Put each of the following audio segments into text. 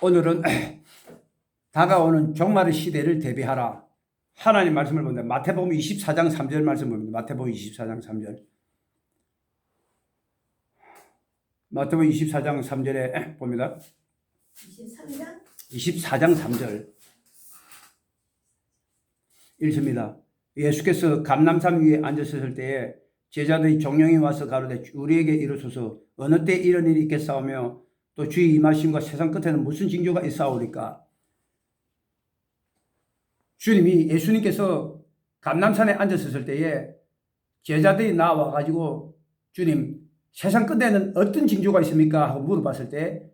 오늘은 다가오는 종말의 시대를 대비하라. 하나님 말씀을 본다. 마태복음 24장 3절 말씀 봅니다. 마태복음 24장 3절. 마태복음 24장 3절에 봅니다. 23장? 24장 3절. 읽습니다. 예수께서 감람산 위에 앉으셨을 때에 제자들이 종령이 와서 가로되 우리에게 이르소서 어느 때 이런 일이 있겠사오며 또 주의 임하심과 세상 끝에는 무슨 징조가 있사오리까. 예수님께서 감람산에 앉으셨을 때에 제자들이 나와 가지고 주님 세상 끝에는 어떤 징조가 있습니까 하고 물어봤을 때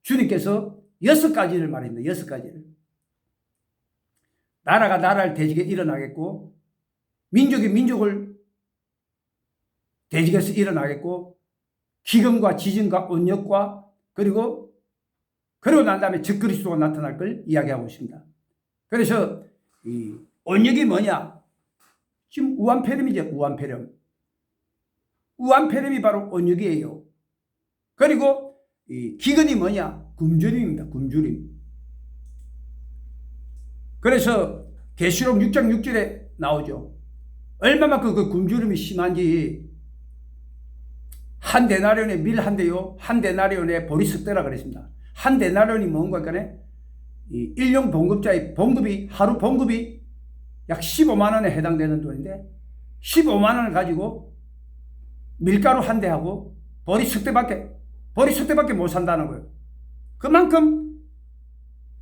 주님께서 6가지를 말합니다. 6가지를. 나라가 나라를 대적에 일어나겠고, 민족이 민족을 대적해서 일어나겠고, 기근과 지진과 온역과 그리고 난 다음에 적그리스도가 나타날 걸 이야기하고 있습니다. 그래서 이 온역이 뭐냐? 지금 우한폐렴이죠. 우한폐렴이 바로 온역이에요. 그리고 이 기근이 뭐냐? 굶주림입니다. 굶주림. 그래서 계시록 6장 6절에 나오죠. 얼마만큼 그 굶주림이 심한지 한 데나리온의 밀 한 대요, 한 데나리온의 보리석대라 그랬습니다. 한 데나리온이 뭔가 하니까 이 일용 봉급자의 봉급이 하루 봉급이 약 15만 원에 해당되는 돈인데 15만 원을 가지고 밀가루 한 대하고 보리석대밖에 못 산다는 거예요. 그만큼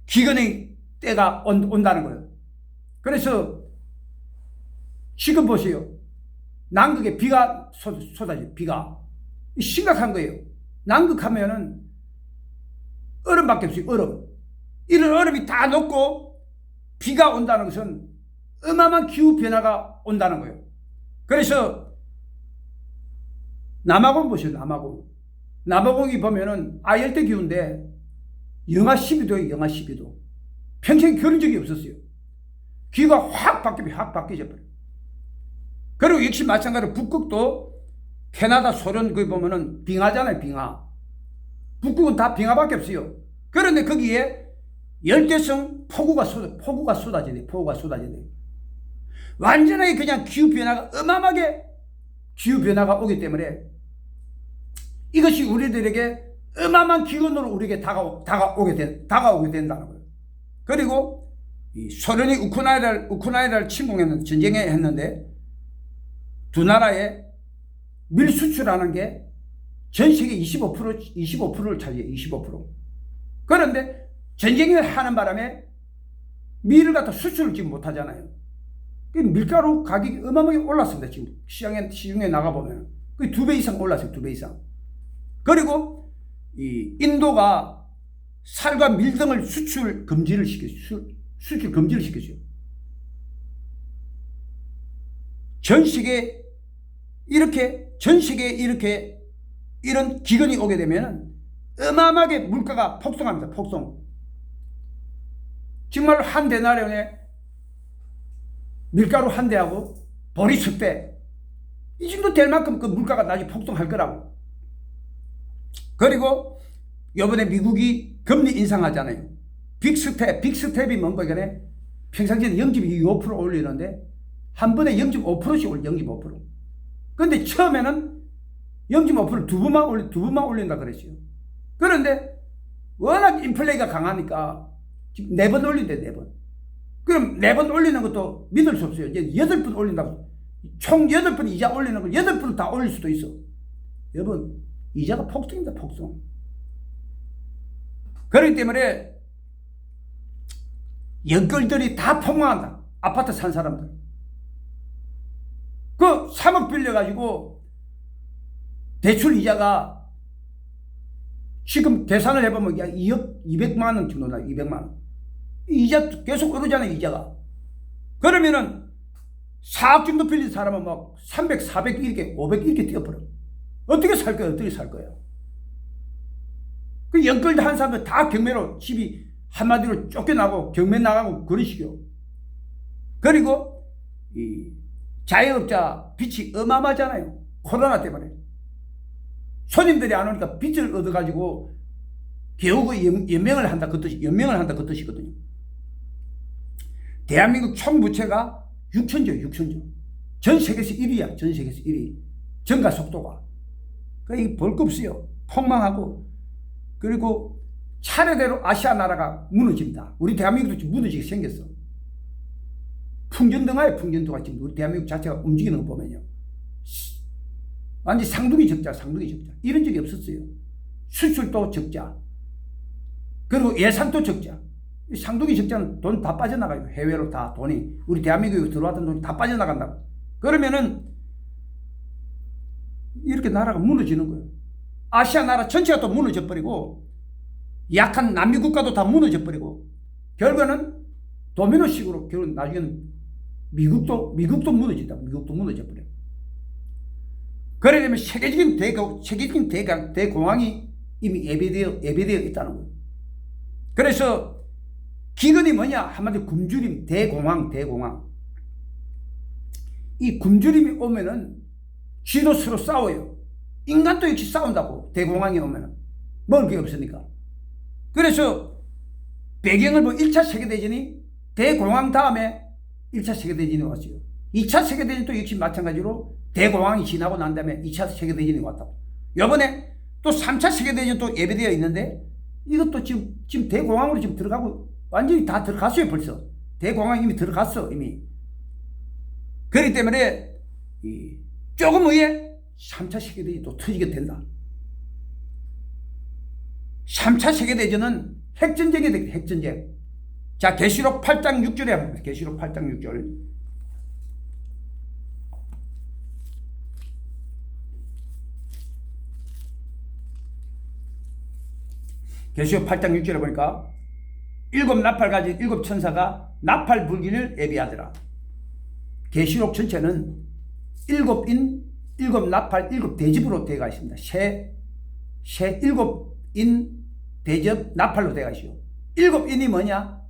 기근의 때가 온다는 거예요. 그래서 지금 보세요. 남극에 비가 쏟아져요. 비가 심각한 거예요. 남극하면은 얼음밖에 없어요. 얼음. 이런 얼음이 다 녹고 비가 온다는 것은 어마어마한 기후변화가 온다는 거예요. 그래서 남아공 보세요. 남아공이 보면은 아열대 기후인데 영하 12도예요. 영하 12도. 평생 겨룬 적이 없었어요. 기후가 확 바뀌어져 버려요. 그리고 역시 마찬가지로 북극도 캐나다, 소련 거기 보면은 빙하잖아요. 빙하. 북극은 다 빙하밖에 없어요. 그런데 거기에 열대성 폭우가 쏟아지네. 완전하게 그냥 기후변화가 어마어마하게 기후변화가 오기 때문에 이것이 우리들에게 어마어마한 기근으로 우리에게 다가오게 된다는 거예요. 그리고 이 소련이 우크라이나를 전쟁했는데 두 나라의 밀 수출하는 게 전 세계 25%를 차지해요. 25%. 그런데 전쟁을 하는 바람에 밀을 갖다 수출을 지금 못 하잖아요. 밀가루 가격이 어마어마하게 올랐습니다. 지금 시중에 나가보면. 그 2배 이상 올랐어요. 2배 이상. 그리고 이 인도가 쌀과 밀 등을 수출 금지를 시켰어요. 전 세계에 이렇게 이런 기근이 오게 되면 어마어마하게 물가가 폭등합니다. 폭등. 정말 한 데나리온에 밀가루 한 대하고 보리석대 이 정도 될 만큼 그 물가가 나중에 폭등할 거라고. 그리고 이번에 미국이 금리 인상하잖아요. 빅스텝이 뭔가 이거네. 평상시에는 0.25% 올리는데 한 번에 0.5%씩 올려. 0.5%. 근데 처음에는 0.5% 두 번만 올린다 그랬어요. 그런데 워낙 인플레이가 강하니까 지금 4번 올린대. 4번. 그럼 4번 올리는 것도 믿을 수 없어요. 이제 8번 올린다고. 총 8번 이자 올리는 걸 8번 다 올릴 수도 있어. 여러분, 이자가 폭등입니다. 폭등. 그렇기 때문에 연끌들이 다 폭망한다. 아파트 산 사람들. 그 3억 빌려가지고 대출 이자가 지금 계산을 해보면 2억 200만 원 정도 나요. 200만 원. 이자 계속 오르잖아요. 이자가. 그러면은 4억 정도 빌린 사람은 막 300, 400 이렇게 500 이렇게 뛰어버려. 어떻게 살 거예요? 그 연끌 한 사람들 다 경매로 집이 한마디로 쫓겨나고 경매 나가고 그런 식이요. 그리고 이 자영업자 빚이 어마어마하잖아요. 코로나 때문에. 손님들이 안 오니까 빚을 얻어가지고 개혁의 연명을 한다 그 뜻이, 연명을 한다 그 뜻이거든요. 대한민국 총부채가 6천조, 6천조. 전 세계에서 1위야. 전 세계에서 1위. 증가 속도가. 그러니까 볼 거 없어요. 폭망하고. 그리고 차례대로 아시아 나라가 무너집니다. 우리 대한민국도 지금 무너지게 생겼어. 풍전등화에 풍전등화. 지금 우리 대한민국 자체가 움직이는 거 보면요. 완전 상둥이 적자, 상둥이 적자. 이런 적이 없었어요. 수출도 적자. 그리고 예산도 적자. 상둥이 적자는 돈 다 빠져나가요. 해외로 다 돈이. 우리 대한민국에 들어왔던 돈이 다 빠져나간다고. 그러면은 이렇게 나라가 무너지는 거예요. 아시아 나라 전체가 또 무너져 버리고 약한 남미 국가도 다 무너져 버리고 결과는 도미노식으로 결국 나중에는 미국도 무너진다. 미국도 무너져 버려요. 그래 되면 세계적인 대공황이 이미 예비되어 있다는 거예요. 그래서 기근이 뭐냐? 한마디로 굶주림, 대공황. 이 굶주림이 오면은 쥐도 서로 싸워요. 인간도 역시 싸운다고. 대공황이 오면은. 먹을 게 없으니까. 그래서 배경을 1차 세계대전이 대공황 다음에 1차 세계대전이 왔어요. 2차 세계대전도 역시 마찬가지로 대공황이 지나고 난 다음에 2차 세계대전이 왔다고. 요번에 또 3차 세계대전도 예비되어 있는데 이것도 지금 대공황으로 지금 들어가고 완전히 다 들어갔어요. 벌써. 대공황 이미 들어갔어. 이미. 그렇기 때문에 조금 후에 3차 세계대전이 또 터지게 된다. 3차 세계대전은 핵전쟁이 되겠다. 핵전쟁. 자, 계시록 8장 6절에 한번 봅니다. 계시록 8장 6절. 계시록 8장 6절에 보니까 일곱 나팔 가진 일곱 천사가 나팔 불기를 예비하더라. 계시록 전체는 일곱 인, 일곱 나팔, 일곱 대접으로 되어 있습니다. 일곱 인, 대접, 나팔로 되어 있어요. 일곱 인이 뭐냐?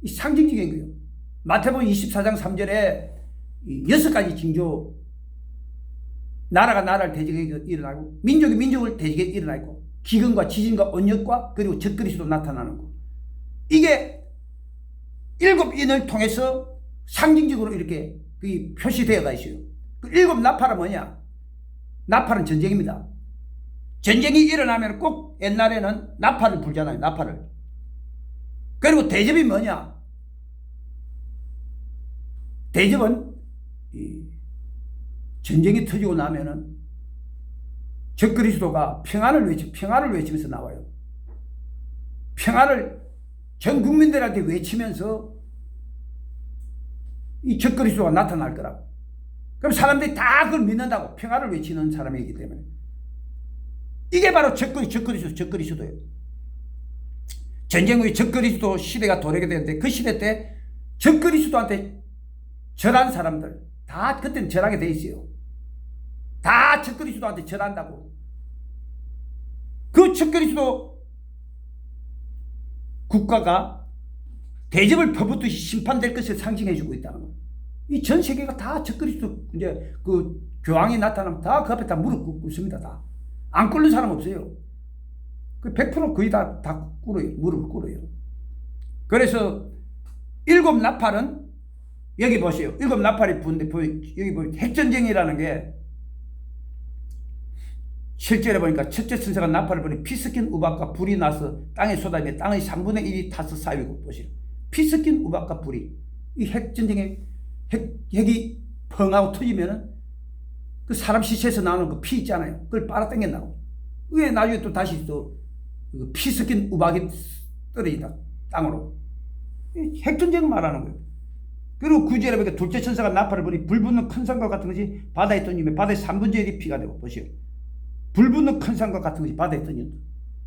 이 상징적인 거예요. 마태복음 24장 3절에 6가지 징조, 나라가 나라를 대적에 일어나고 민족이 민족을 대적에 일어나고 기근과 지진과 온역과 그리고 적그리스도 나타나는 거. 이게 일곱 인을 통해서 상징적으로 이렇게 표시되어가 있어요. 그 일곱 나팔은 뭐냐? 나팔은 전쟁입니다. 전쟁이 일어나면 꼭 옛날에는 나팔을 불잖아요. 나팔을. 그리고 대접이 뭐냐? 대접은 전쟁이 터지고 나면은 적그리스도가 평안을 외치면서 나와요. 평안을 전 국민들한테 외치면서 이 적그리스도가 나타날 거라고. 그럼 사람들이 다 그걸 믿는다고. 평안을 외치는 사람이기 때문에. 이게 바로 적그리스도예요. 전쟁 후에 적그리스도 시대가 도래게 되는데 그 시대 때 적그리스도한테 절한 사람들 다 그때는 절하게 돼 있어요. 다 적그리스도한테 절한다고. 그 적그리스도 국가가 대접을 퍼붓듯이 심판될 것을 상징해주고 있다는 거예요. 이 전 세계가 다 적그리스도 이제 그 교황이 나타나면 다 그 앞에 다 무릎 꿇습니다. 다. 안 꿇는 사람 없어요. 그 100% 거의 다 꿇어요. 무릎을 꿇어요. 그래서 일곱 나팔은 여기 보세요. 일곱 나팔이 부는데 여기 보면 핵전쟁이라는 게 실제로 보니까 첫째 천사가 나팔을 부니 피 섞인 우박과 불이 나서 땅에 쏟아지며 땅의 3분의 1이 타서 쌓이고 보세요. 피 섞인 우박과 불이 이 핵전쟁에 핵이 펑하고 터지면은 그 사람 시체에서 나오는 그 피 있잖아요. 그걸 빨아당긴다고. 그게 나중에 또 다시 또 피 섞인 우박이 떨어진다. 땅으로. 핵전쟁을 말하는 거예요. 그리고 구절에 보니까 둘째 천사가 나팔을 부니 불 붙는 큰 산과 같은 것이 바다에 던지며 바다의 3분의 1이 피가 되고 보시오. 불 붙는 큰 산과 같은 것이 바다에 던진다.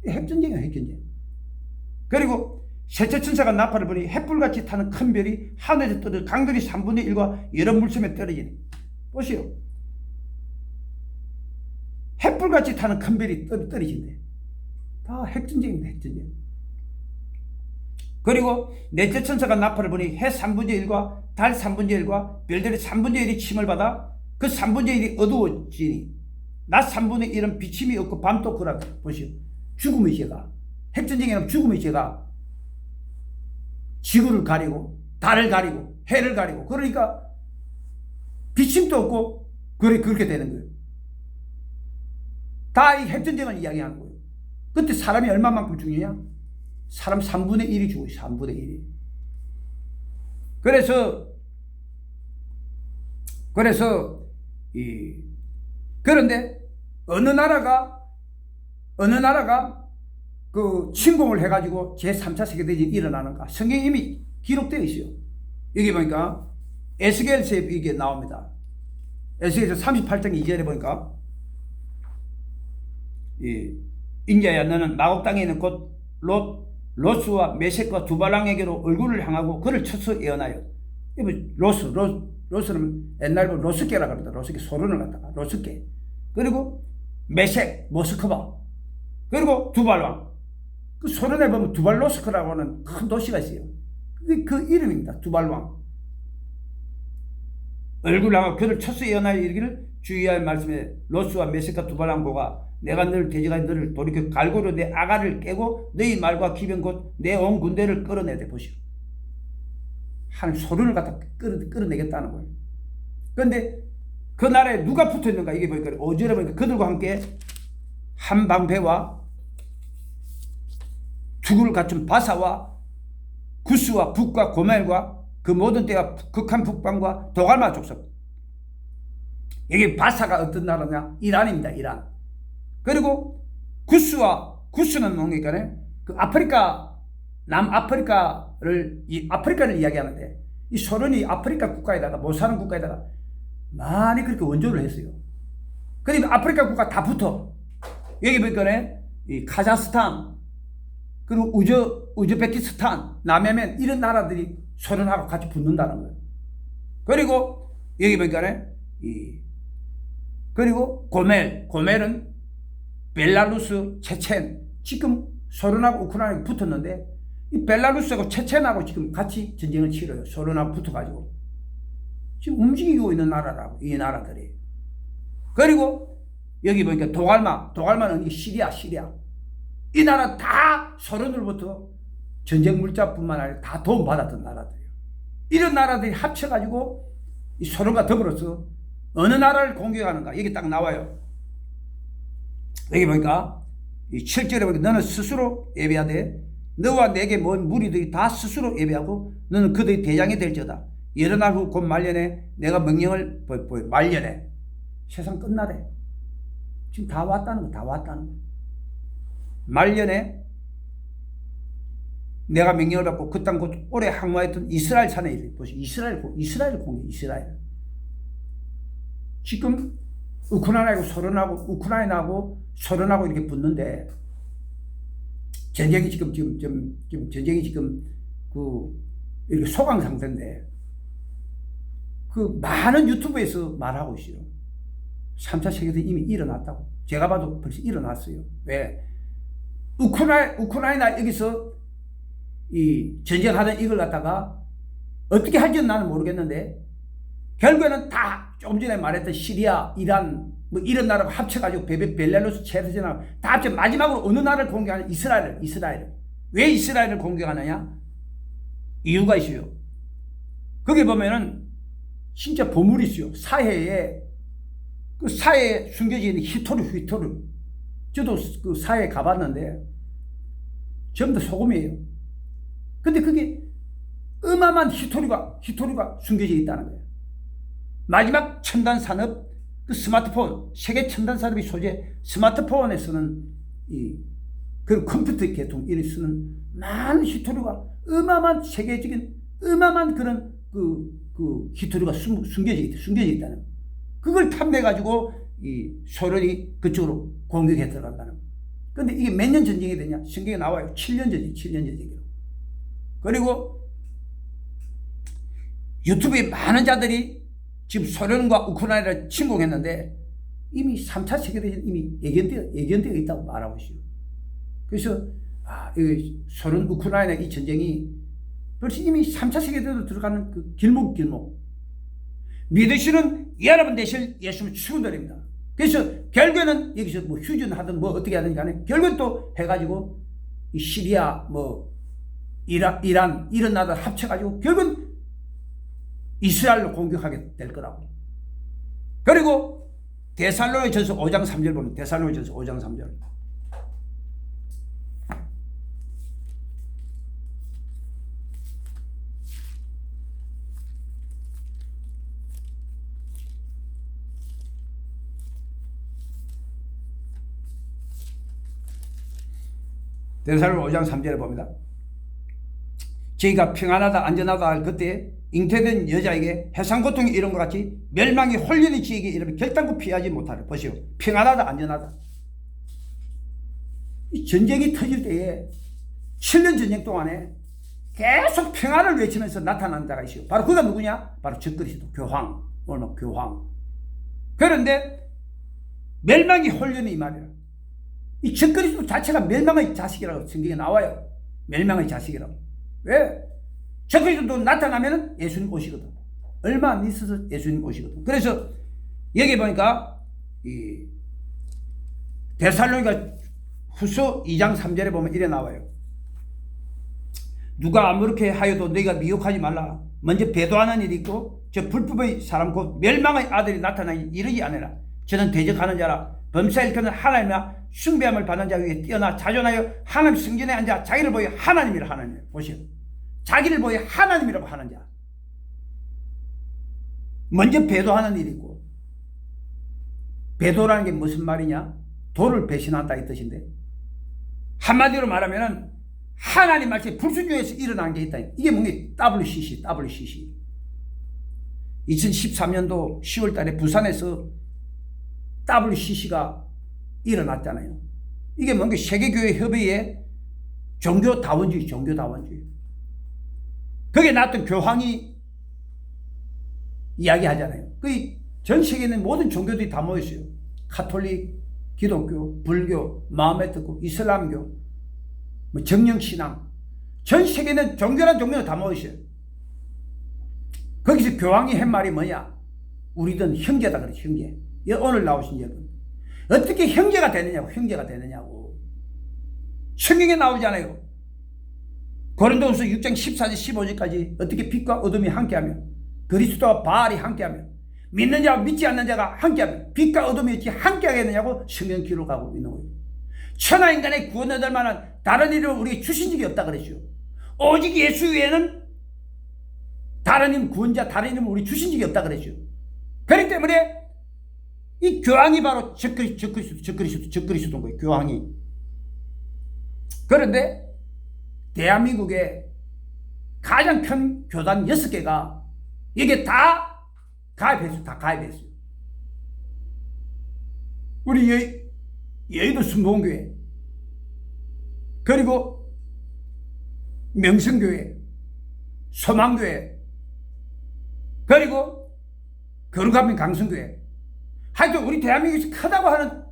핵전쟁이야, 핵전쟁. 그리고 셋째 천사가 나팔을 부니 햇불같이 타는 큰 별이 하늘에서 떨어져 강들이 3분의 1과 여러 물섬에 떨어지네. 보시오. 햇불같이 타는 큰 별이 떨어진대. 다 핵전쟁입니다, 핵전쟁. 그리고 넷째 천사가 나팔을 부니 해 3분의 1과 달 3분의 1과 별들의 3분의 1이 침을 받아 그 3분의 1이 어두워지니 낮 3분의 1은 비침이 없고 밤도 그러다. 보시오. 죽음의 제가. 핵전쟁에는 죽음의 죄가 지구를 가리고 달을 가리고 해를 가리고 그러니까 비침도 없고 그렇게 되는 거예요. 다 이 핵전쟁을 이야기하는 거예요. 그때 사람이 얼마만큼 죽느냐? 사람 3분의 1이 죽어요. 3분의 1이. 그런데 어느 나라가 그 침공을 해가지고 제3차 세계대전이 일어나는가? 성경에 이미 기록되어 있어요. 여기 보니까 에스겔서에 이게 나옵니다. 에스겔서 38장 2절에 보니까 인자야 너는 마곡 땅에 있는 곧 로스와 메섹과 두발랑에게로 얼굴을 향하고 그를 쳐서 예언하여. 로스는 옛날 로스케라고 합니다. 로스케 소련을 갖다가 로스케. 그리고 메섹 모스크바. 그리고 두발왕. 그 소련에 보면 두발로스크라고 하는 큰 도시가 있어요. 그게 그 이름입니다. 두발왕. 얼굴을 향하고 그를 쳐서 예언하여 이르기를 주의할 말씀에 로스와 메섹과 두발왕고가 내가 너를 대적하여 너를 돌이켜 갈고로 내 아가를 깨고 너희 말과 기병 곧 내 온 군대를 끌어내되 보시오. 하나님 소련을 갖다 끌어내겠다는 거예요. 그런데 그 나라에 누가 붙어 있는가? 이게 보니까 5절에 보니까 그들과 함께 한 방패와 투구를 갖춘 바사와 구스와 북과 고멜과 그 모든 때가 극한 북방과 도갈마 족속. 여기 바사가 어떤 나라냐? 이란입니다. 이란. 그리고 구스는 뭡니까? 그 아프리카, 남아프리카를 이야기하는데 이 소련이 아프리카 국가에다가 못 사는 국가에다가 많이 그렇게 원조를 했어요. 그러니까 아프리카 국가 다 붙어. 여기 보니까 이 카자흐스탄 그리고 우즈베키스탄, 남예멘 이런 나라들이 소련하고 같이 붙는다는 거예요. 그리고 여기 보니까 그리고 고멜은 벨라루스, 체첸 지금 소련하고 우크라이나가 붙었는데 이 벨라루스하고 체첸하고 지금 같이 전쟁을 치러요. 소련하고 붙어가지고 지금 움직이고 있는 나라라고 이 나라들이. 그리고 여기 보니까 도갈마는 시리아 이 나라 다 소련으로부터 전쟁 물자뿐만 아니라 다 도움 받았던 나라들이에요. 이런 나라들이 합쳐가지고 이 소련과 더불어서 어느 나라를 공격하는가 여기 딱 나와요. 여기 보니까 이 7절에 보니까 너는 스스로 예배하되 너와 내게 모은 무리들이 다 스스로 예배하고 너는 그들의 대장이 될지어다. 여러 날 후 곧 말년에 내가 명령을 말년에 세상 끝나래. 지금 다 왔다는 거. 말년에 내가 명령을 받고 그 땅 곧 오래 항모했던 이스라엘 산에 이르. 보시오. 이스라엘 공격. 지금 우크라이나하고 소련하고 이렇게 붙는데 전쟁이 지금 이렇게 소강 상태인데 그 많은 유튜브에서 말하고 있어요. 3차 세계대전이 이미 일어났다고. 제가 봐도 벌써 일어났어요. 왜? 우크라이나 여기서 이 전쟁하던 이걸 갖다가 어떻게 할지는 나는 모르겠는데 결국에는 다 조금 전에 말했던 시리아, 이란 뭐 이런 나라가 합쳐가지고 벨라루스, 체르체나 다 합쳐 마지막으로 어느 나라를 공격하냐? 이스라엘. 왜 이스라엘을 공격하느냐? 이유가 있어요. 거기 보면은 진짜 보물이 있어요. 사해에 숨겨져 있는 히토르. 저도 그 사해에 가봤는데 전부 다 소금이에요. 근데 그게 어마어마한 히토리가 숨겨져 있다는 거예요. 마지막 첨단 산업, 그 스마트폰, 세계 첨단 산업이 소재, 스마트폰에 쓰는 그 컴퓨터 계통, 이런 쓰는 많은 히토리가 어마어마한 세계적인 어마어마한 그런 그 히토리가 숨겨져 있다는 거예요. 그걸 탐내가지고 이 소련이 그쪽으로 공격해 들어간다는 거예요. 근데 이게 몇 년 전쟁이 되냐? 성경에 나와요. 7년 전쟁이로. 그리고 유튜브에 많은 자들이 지금 소련과 우크라이나를 침공했는데 이미 3차 세계대전 이미 예견되어 있다고 말하고 있어요. 그래서 이 소련 우크라이나 이 전쟁이 벌써 이미 3차 세계대전으로 들어가는 그 길목 믿으시는 여러분 되실 예수님을 축원드립니다. 그래서 결국에는 여기서 뭐 휴전하든 뭐 어떻게 하든 간에 결국엔 또 해가지고 이 시리아 뭐 이란 이런 나라 합쳐가지고 결국은 이스라엘로 공격하게 될 거라고. 그리고 데살로니가전서 5장 3절 보면 데살로니가전서 5장 3절. 데살로니가 5장 3절에 봅니다. 저희가 평안하다 안전하다 할 그때 잉태된 여자에게 해상고통이 이런 것 같이 멸망이 홀연히 지에게 이르면 결단코 피하지 못하려. 보시오. 평안하다 안전하다. 이 전쟁이 터질 때에 7년 전쟁 동안에 계속 평안을 외치면서 나타난 자가 있어요. 바로 그가 누구냐? 바로 적그리스도 교황. 오늘 교황. 그런데 멸망이 홀연히 이 말이야. 이 적그리스도 자체가 멸망의 자식이라고 성경에 나와요. 멸망의 자식이라고. 왜? 적그리스도 나타나면 예수님 오시거든. 얼마 안 있어서 예수님 오시거든. 그래서 여기 보니까 이 데살로니가 후서 2장 3절에 보면 이래 나와요. 누가 아무렇게 하여도 너희가 미혹하지 말라. 먼저 배도하는 일이 있고 저 불법의 사람 곧 멸망의 아들이 나타나기 이르지 않으라. 저는 대적하는 자라. 범사에 일컫는 하나님이나 숭배함을 받는 자 위에 뛰어나 자존하여 하나님 승전에 앉아 자기를 보여 하나님이라 하느니라. 보시오. 자기를 보여 하나님이라고 하는 자. 먼저 배도하는 일이고, 배도라는 게 무슨 말이냐? 도를 배신한다 이 뜻인데, 한마디로 말하면 하나님 말씀에 불순종에서 일어난 게 있다. 이게 뭔가 WCC. 2013년도 10월 달에 부산에서 WCC가 일어났잖아요. 이게 뭔가 세계교회 협의회 종교다원주의. 거기에 나왔던 교황이 이야기하잖아요. 전 세계에 있는 모든 종교들이 다 모였어요. 가톨릭, 기독교, 불교, 마호메트교, 이슬람교, 뭐 정령신앙. 전 세계에 있는 종교란 종교가 다 모였어요. 거기서 교황이 한 말이 뭐냐? 우리들은 형제다 그랬죠. 형제. 오늘 나오신 여러분. 어떻게 형제가 되느냐고. 성경에 나오잖아요. 고린도후서 6장 14절 15절까지 어떻게 빛과 어둠이 함께하며 그리스도와 바알이 함께하며 믿는 자와 믿지 않는 자가 함께하며 빛과 어둠이 어찌 함께하겠느냐고 성경 기록하고 있는 거예요. 천하인간의 구원 얻을 만한 다른 이름을 우리에게 주신 적이 없다 그랬죠. 오직 예수 외에는 다른 이름 구원자 다른 이름을 우리 주신 적이 없다 그랬죠. 그렇기 때문에 이 교황이 바로 적그리스도인 거예요. 교황이. 그런데 대한민국에 가장 큰 교단 6개가 이게 다 가입했어요. 우리 여의도 순복음교회, 그리고 명성교회, 소망교회, 그리고 거룩하면 강성교회. 하여튼 우리 대한민국에서 크다고 하는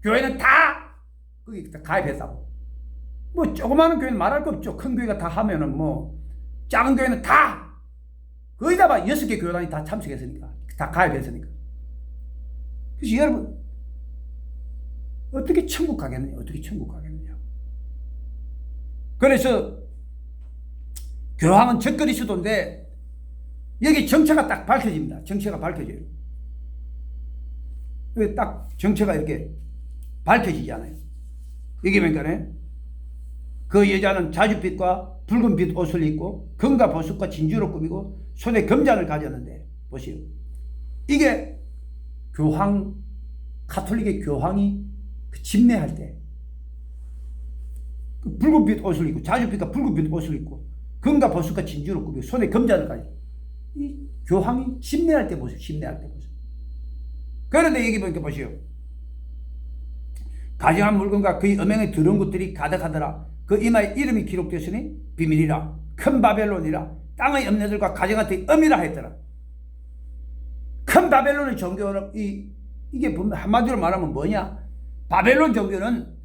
교회는 다 거기 가입했다고. 뭐 조그마한 교회는 말할 거 없죠. 큰 교회가 다 하면은 뭐 작은 교회는 다 거의 다 봐. 6개 교단이 다 참석했으니까, 다 가입했으니까. 그래서 여러분 어떻게 천국 가겠느냐? 그래서 교황은 적그리스도인데 여기 정체가 딱 밝혀집니다. 정체가 밝혀져요. 딱 정체가 이렇게 밝혀지잖아요. 이게 뭐냐면 그 여자는 자줏빛과 붉은빛 옷을 입고 금과 보석과 진주로 꾸미고 손에 금잔을 가졌는데, 보시오. 이게 교황, 가톨릭의 교황이 집례할 때 그 붉은빛 옷을 입고 자줏빛과 붉은빛 옷을 입고 금과 보석과 진주로 꾸미고 손에 금잔을 가지고 이 교황이 집례할 때 보세요. 그런데 여기 보니까 보시오. 가증한 물건과 그의 음행에 더러운 것들이 가득하더라. 그 이마에 이름이 기록되었으니 비밀이라. 큰 바벨론이라. 땅의 염려들과 가정한테 엄이라 했더라. 큰 바벨론의 종교는 이게 한마디로 말하면 뭐냐? 바벨론 종교는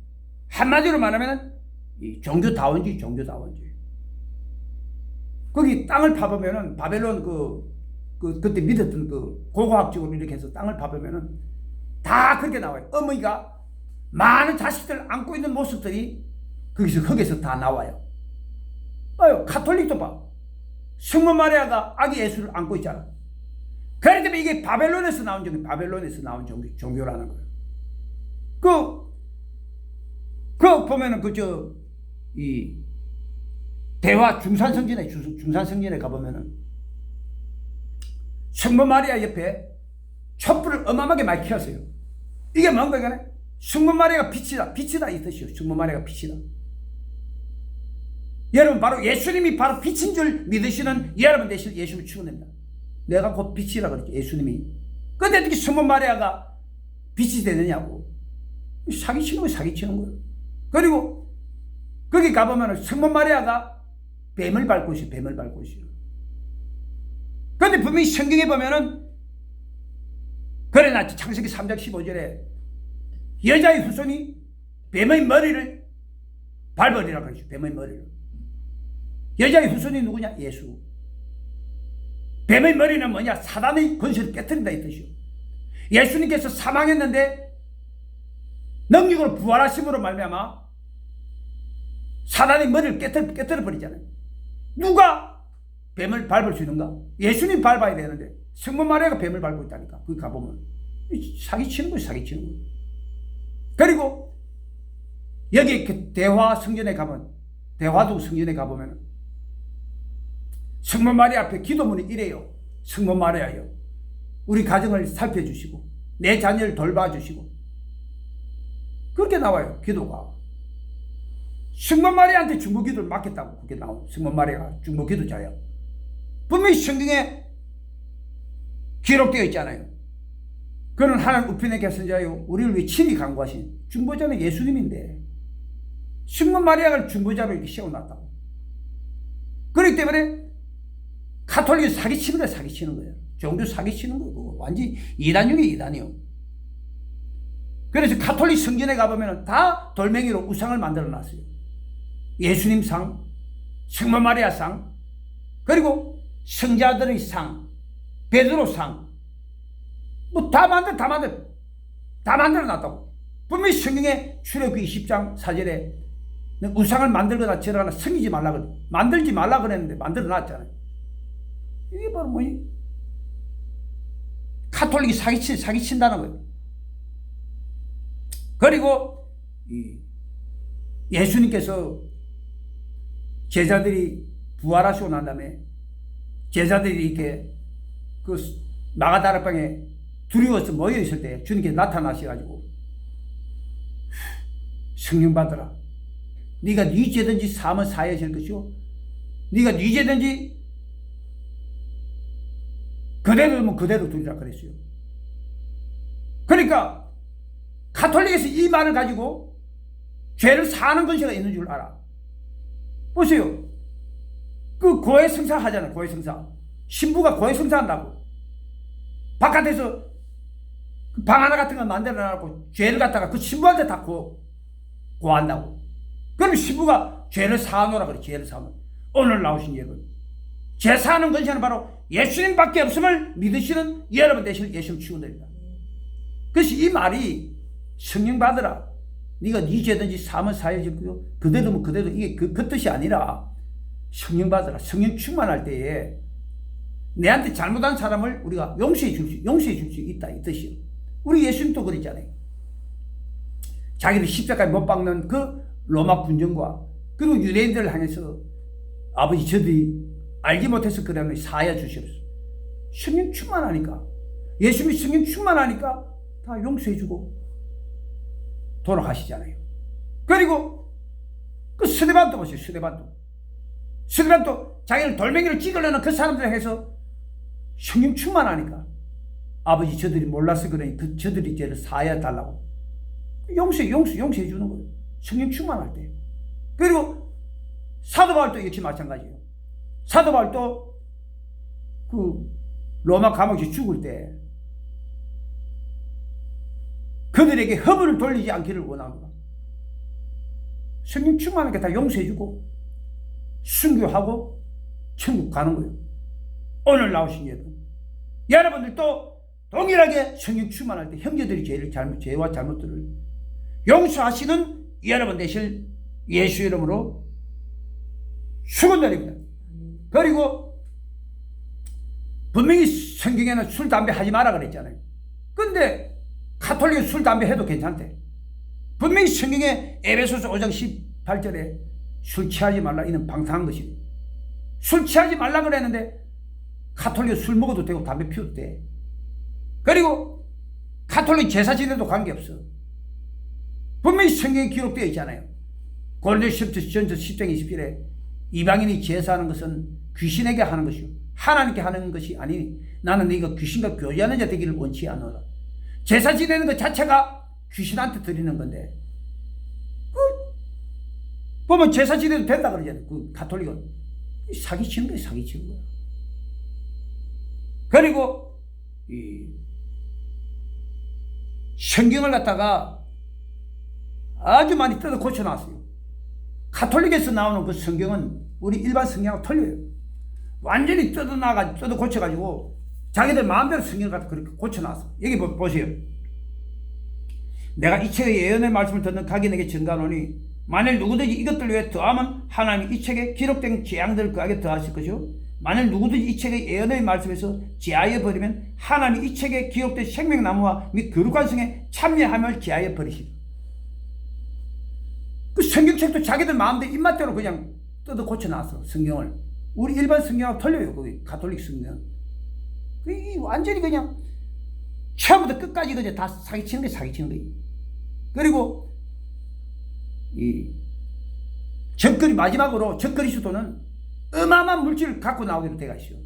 한마디로 말하면 이 종교다원주의. 거기 땅을 파보면은 바벨론 그때 믿었던 고고학적으로 이렇게 해서 땅을 파보면은 다 그렇게 나와요. 어머니가 많은 자식들을 안고 있는 모습들이 거기서 흙에서 다 나와요. 아유, 가톨릭도 봐. 성모 마리아가 아기 예수를 안고 있잖아. 그렇기 때문에 이게 바벨론에서 나온 종교라는 거예요. 그 보면은 이 대화 중산성전에 가보면은 성모 마리아 옆에 촛불을 어마어마하게 많이 켜었어요. 이게 뭔가 이거네? 성모 마리아가 빛이다 이 뜻이요. 성모 마리아가 빛이다. 여러분, 바로 예수님이 바로 빛인 줄 믿으시는 여러분 되실 예수님을 축원합니다. 내가 곧 빛이라 그랬죠, 예수님이. 근데 어떻게 성모 마리아가 빛이 되느냐고. 사기치는 거예요. 그리고 거기 가보면 성모 마리아가 뱀을 밟고 있어요. 근데 분명히 성경에 보면은 그래 창세기 3장 15절에 여자의 후손이 뱀의 머리를 밟으리라 그러죠. 뱀의 머리를. 여자의 후손이 누구냐? 예수. 뱀의 머리는 뭐냐? 사단의 권세를 깨뜨린다 이 뜻이요. 예수님께서 사망했는데 능력으로 부활하심으로 말미암아 사단의 머리를 깨뜨려 버리잖아요. 누가 뱀을 밟을 수 있는가? 예수님 밟아야 되는데 성모 마리아가 뱀을 밟고 있다니까. 거기 가보면 사기치는 거예요. 그리고 여기 대화도 성전에 가보면 성모 마리아 앞에 기도문이 이래요. 성모 마리아여, 우리 가정을 살펴주시고 내 자녀를 돌봐주시고, 그렇게 나와요. 기도가. 성모 마리아한테 중보기도를 맡겼다고 그렇게 나와요. 성모 마리아가 중보기도자예요. 분명히 성경에 기록되어 있잖아요. 그는 하나님 우편의 계선자요, 우리를 위해 친히 간구하신 중보자는 예수님인데 성모 마리아를 중보자로 이렇게 세워놨다고. 그렇기 때문에 가톨릭이 사기치는 거예요. 종교 사기치는 거고 완전히 이단 중에 이단이요. 그래서 가톨릭 성전에 가보면 다 돌멩이로 우상을 만들어 놨어요. 예수님 상, 성모 마리아 상, 그리고 성자들의 상, 베드로 상, 뭐 다 만들어 놨다고. 분명히 성경에 출애굽기 20장 4절에 우상을 만들거나 절하거나 섬기지 말라 그래. 만들지 말라 그랬는데 만들어 놨잖아요. 이게 바로 뭐니? 가톨릭이 사기친다는 거예요. 그리고 예수님께서 제자들이 부활하시고 난 다음에 제자들이 이렇게 그 마가다락방에 두려워서 모여 있을 때 주님께 나타나셔가지고 성령 받으라. 네가 네 죄든지 사하면 사해질 것이요, 네가 네 죄든지 그대로 두면 그대로 두리라 그랬어요. 그러니까 가톨릭에서 이 말을 가지고 죄를 사하는 권세가 있는 줄 알아. 보세요. 그 고해성사 하잖아요. 고해성사. 신부가 고해성사 한다고. 바깥에서 방 하나 같은 거 만들어놔고 죄를 갖다가 그 신부한테 다 고한다고. 그럼 신부가 죄를 사하노라 그래. 죄를 사하노라. 오늘 나오신 예분, 죄 사하는 권세는 바로 예수님밖에 없음을 믿으시는 여러분 되실 예수님 축원드립니다. 그래서 이 말이 성령 받으라. 네가 네 죄든지 사하면 사해질 거요, 그대로면 그대로, 이게 그 뜻이 아니라 성령 받으라. 성령 충만할 때에 내한테 잘못한 사람을 우리가 용서해 줄 수 있다 이 뜻이요. 우리 예수님도 그랬잖아요. 자기를 십자가에 못 박는 그 로마 군정과 그리고 유대인들을 향해서 아버지 저들이 알지 못해서 그러면 사하여 주시옵소서. 성령 충만하니까, 예수님이 성령 충만하니까 다 용서해주고 돌아가시잖아요. 그리고 그 스데반도 보세요. 스데반도 자기를 돌멩이를 찍으려는 그 사람들 해서 성령 충만하니까 아버지 저들이 몰라서 그러니 그 저들이 죄를 사하여 달라고 용서해 주는 거예요. 성령 충만할 때. 그리고 사도 바울도 역시 마찬가지예요. 사도 바울도 그 로마 감옥에 죽을 때 그들에게 허물을 돌리지 않기를 원합니다. 성령 충만하게 다 용서해주고 순교하고 천국 가는 거예요. 오늘 나오신 여러분들도 동일하게 성령 충만할 때 형제들이 죄와 잘못들을 용서하시는 여러분 되실 예수 이름으로 축원드립니다. 그리고 분명히 성경에는 술, 담배 하지 마라 그랬잖아요. 근데 가톨릭은 술, 담배 해도 괜찮대. 분명히 성경에 에베소서 5장 18절에 술 취하지 말라 이는 방탕한 것이래. 술 취하지 말라 그랬는데 가톨릭은 술 먹어도 되고 담배 피워도 돼. 그리고 가톨릭 제사 지내도 관계없어. 분명히 성경에 기록되어 있잖아요. 고린도전서 10장 20절에 이방인이 제사하는 것은 귀신에게 하는 것이요 하나님께 하는 것이 아니니 나는 너희가 귀신과 교제하는 자 되기를 원치 않노라. 제사 지내는 것 자체가 귀신한테 드리는 건데 보면 제사 지내도 된다 그러잖아요. 그 가톨릭은 사기치는 거예요. 사기치는 거야. 그리고 이 성경을 갖다가 아주 많이 뜯어 고쳐놨어요. 가톨릭에서 나오는 그 성경은 우리 일반 성경하고 틀려요. 완전히 뜯어 고쳐가지고 자기들 마음대로 성경을 갖다 그렇게 고쳐놨어. 여기 보세요. 내가 이 책의 예언의 말씀을 듣는 각인에게 증가하노니 만일 누구든지 이것들 외에 더하면 하나님이 이 책에 기록된 재앙들을 그에게 더하실 것이요 만일 누구든지 이 책의 예언의 말씀에서 제하여 버리면 하나님이 이 책에 기록된 생명나무와 및 거룩한 성에 참여함을 제하여 버리시리. 그 성경책도 자기들 마음대로 입맛대로 그냥 뜯어 고쳐놨어. 성경을 우리 일반 성경하고 틀려요. 그 가톨릭 성경 그 완전히 그냥 처음부터 끝까지 그냥 다 사기치는 게 사기치는 거예요. 그리고 이 마지막으로 적그리스도는 어마어마한 물질을 갖고 나오기로 되어 있어요.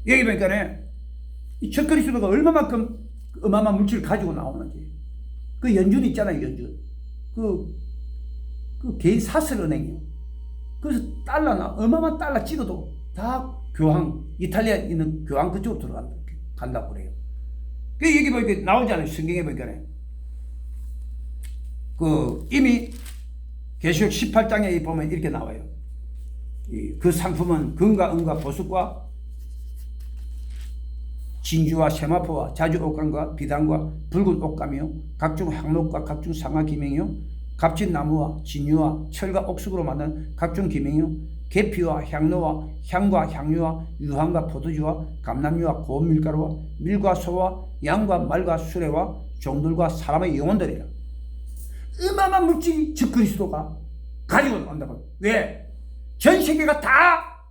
여기 보니까 이 적그리스도가 얼마만큼 어마어마한 물질을 가지고 나오는지. 그 연준 있잖아요. 연준 그 개인 사슬은행이요. 그래서 어마어마한 달러 찍어도 다 교황, 이탈리아에 있는 교황 그쪽으로 간다고 그래요. 그 여기 보니까 나오잖아요. 성경에 보니까 이미 계시록 18장에 보면 이렇게 나와요. 그 상품은 금과 은과 보석과 진주와 세마포와 자주 옷감과 비단과 붉은 옷감이요 각종 향록과 각종 상하 기명이요 값진 나무와 진유와 철과 옥석으로 만든 각종 기명이요 계피와 향로와 향과 향유와 유황과 포도주와 감람유와 고운 밀가루와 밀과 소와 양과 말과 수레와 종들과 사람의 영혼들이라. 어마어마한 물질이 적그리스도가 가지고 온다고. 왜? 전 세계가 다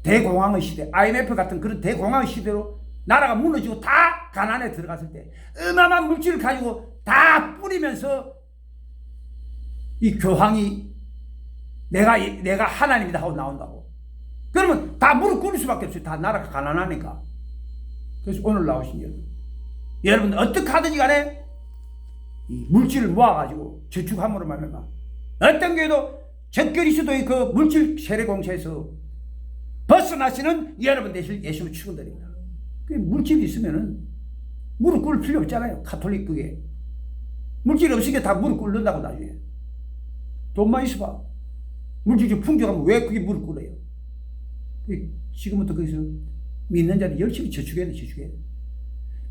대공황의 시대, IMF 같은 그런 대공황의 시대로 나라가 무너지고 다 가난에 들어갔을 때 어마어마한 물질을 가지고 다 뿌리면서 이 교황이 내가 하나님이다 하고 나온다고. 그러면 다 무릎 꿇을 수밖에 없어요. 다 나라가 가난하니까. 그래서 오늘 나오신 여러분 어떻게 하든지 간에 이 물질을 모아가지고 저축함으로 말미암아 어떤 교회도 적그리스도의 그 물질 세례 공세에서 벗어나시는 여러분 되실 예수를 축원드립니다. 그 물질이 있으면은 무릎 꿇을 필요 없잖아요. 가톨릭 그게 물질 없으니까 다 무릎 꿇는다고 나중에 돈만 있어봐. 물질이 풍족하면 왜 그게 무릎 꿇어요? 지금부터 거기서 믿는 자는 열심히 저축해야 돼. 저축해야 돼.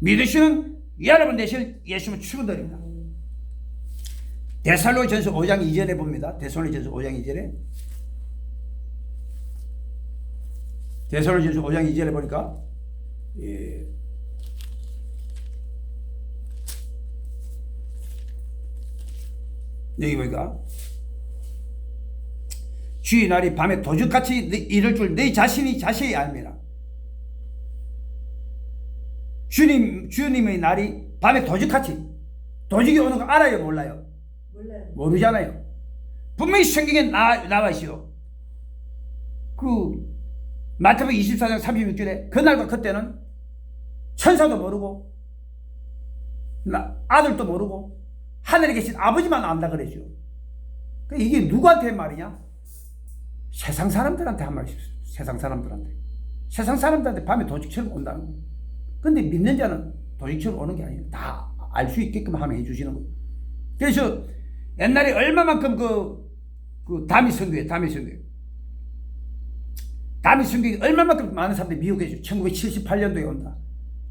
믿으시는 여러분 되실 예수를 축원드립니다. 데살로니가전서 5장 2절에 봅니다. 데살로니가전서 5장 2절에 데살로니가전서 5장 2절에 보니까 여기 보니까 주의 날이 밤에 도적같이 이를 줄 네 자신이 자세히 알미라. 주님의 날이 밤에 도적같이. 도적이 오는 거 알아요? 몰라요? 몰라요. 모르잖아요. 분명히 성경에 나와 있어요. 마태복음 24장 36절에 그날과 그때는 천사도 모르고 아들도 모르고 하늘에 계신 아버지만 안다 그랬죠. 이게 누구한테 한 말이냐? 세상 사람들한테 한 말이죠. 세상 사람들한테 밤에 도둑처럼 온다는 거예요. 근데 믿는 자는 도둑처럼 오는 게 아니에요. 다 알 수 있게끔 하면 해주시는 거예요. 그래서 옛날에 얼마만큼 다미 선교에 얼마만큼 많은 사람들이 미국에 1978년도에 온다.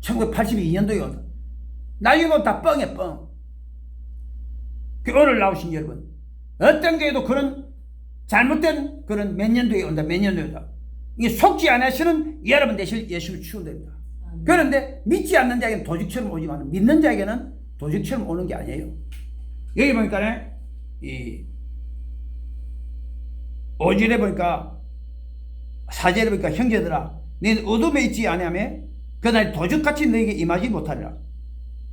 1982년도에 온다. 나이가 다 뻥이야, 뻥. 오늘 나오신 여러분, 어떤 교회도 그런 잘못된 그런 몇 년도에 온다. 몇 년도에 온다. 이게 속지 않으시는 여러분 되실 예수를 추구됩니다. 그런데 믿지 않는 자에게는 도적처럼 오지만 믿는 자에게는 도적처럼 오는 게 아니에요. 여기 보니까 이 5절에 보니까 4절에 보니까 형제들아 너희는 어둠에 있지 아니하며 그날 도적같이 너희에게 임하지 못하리라.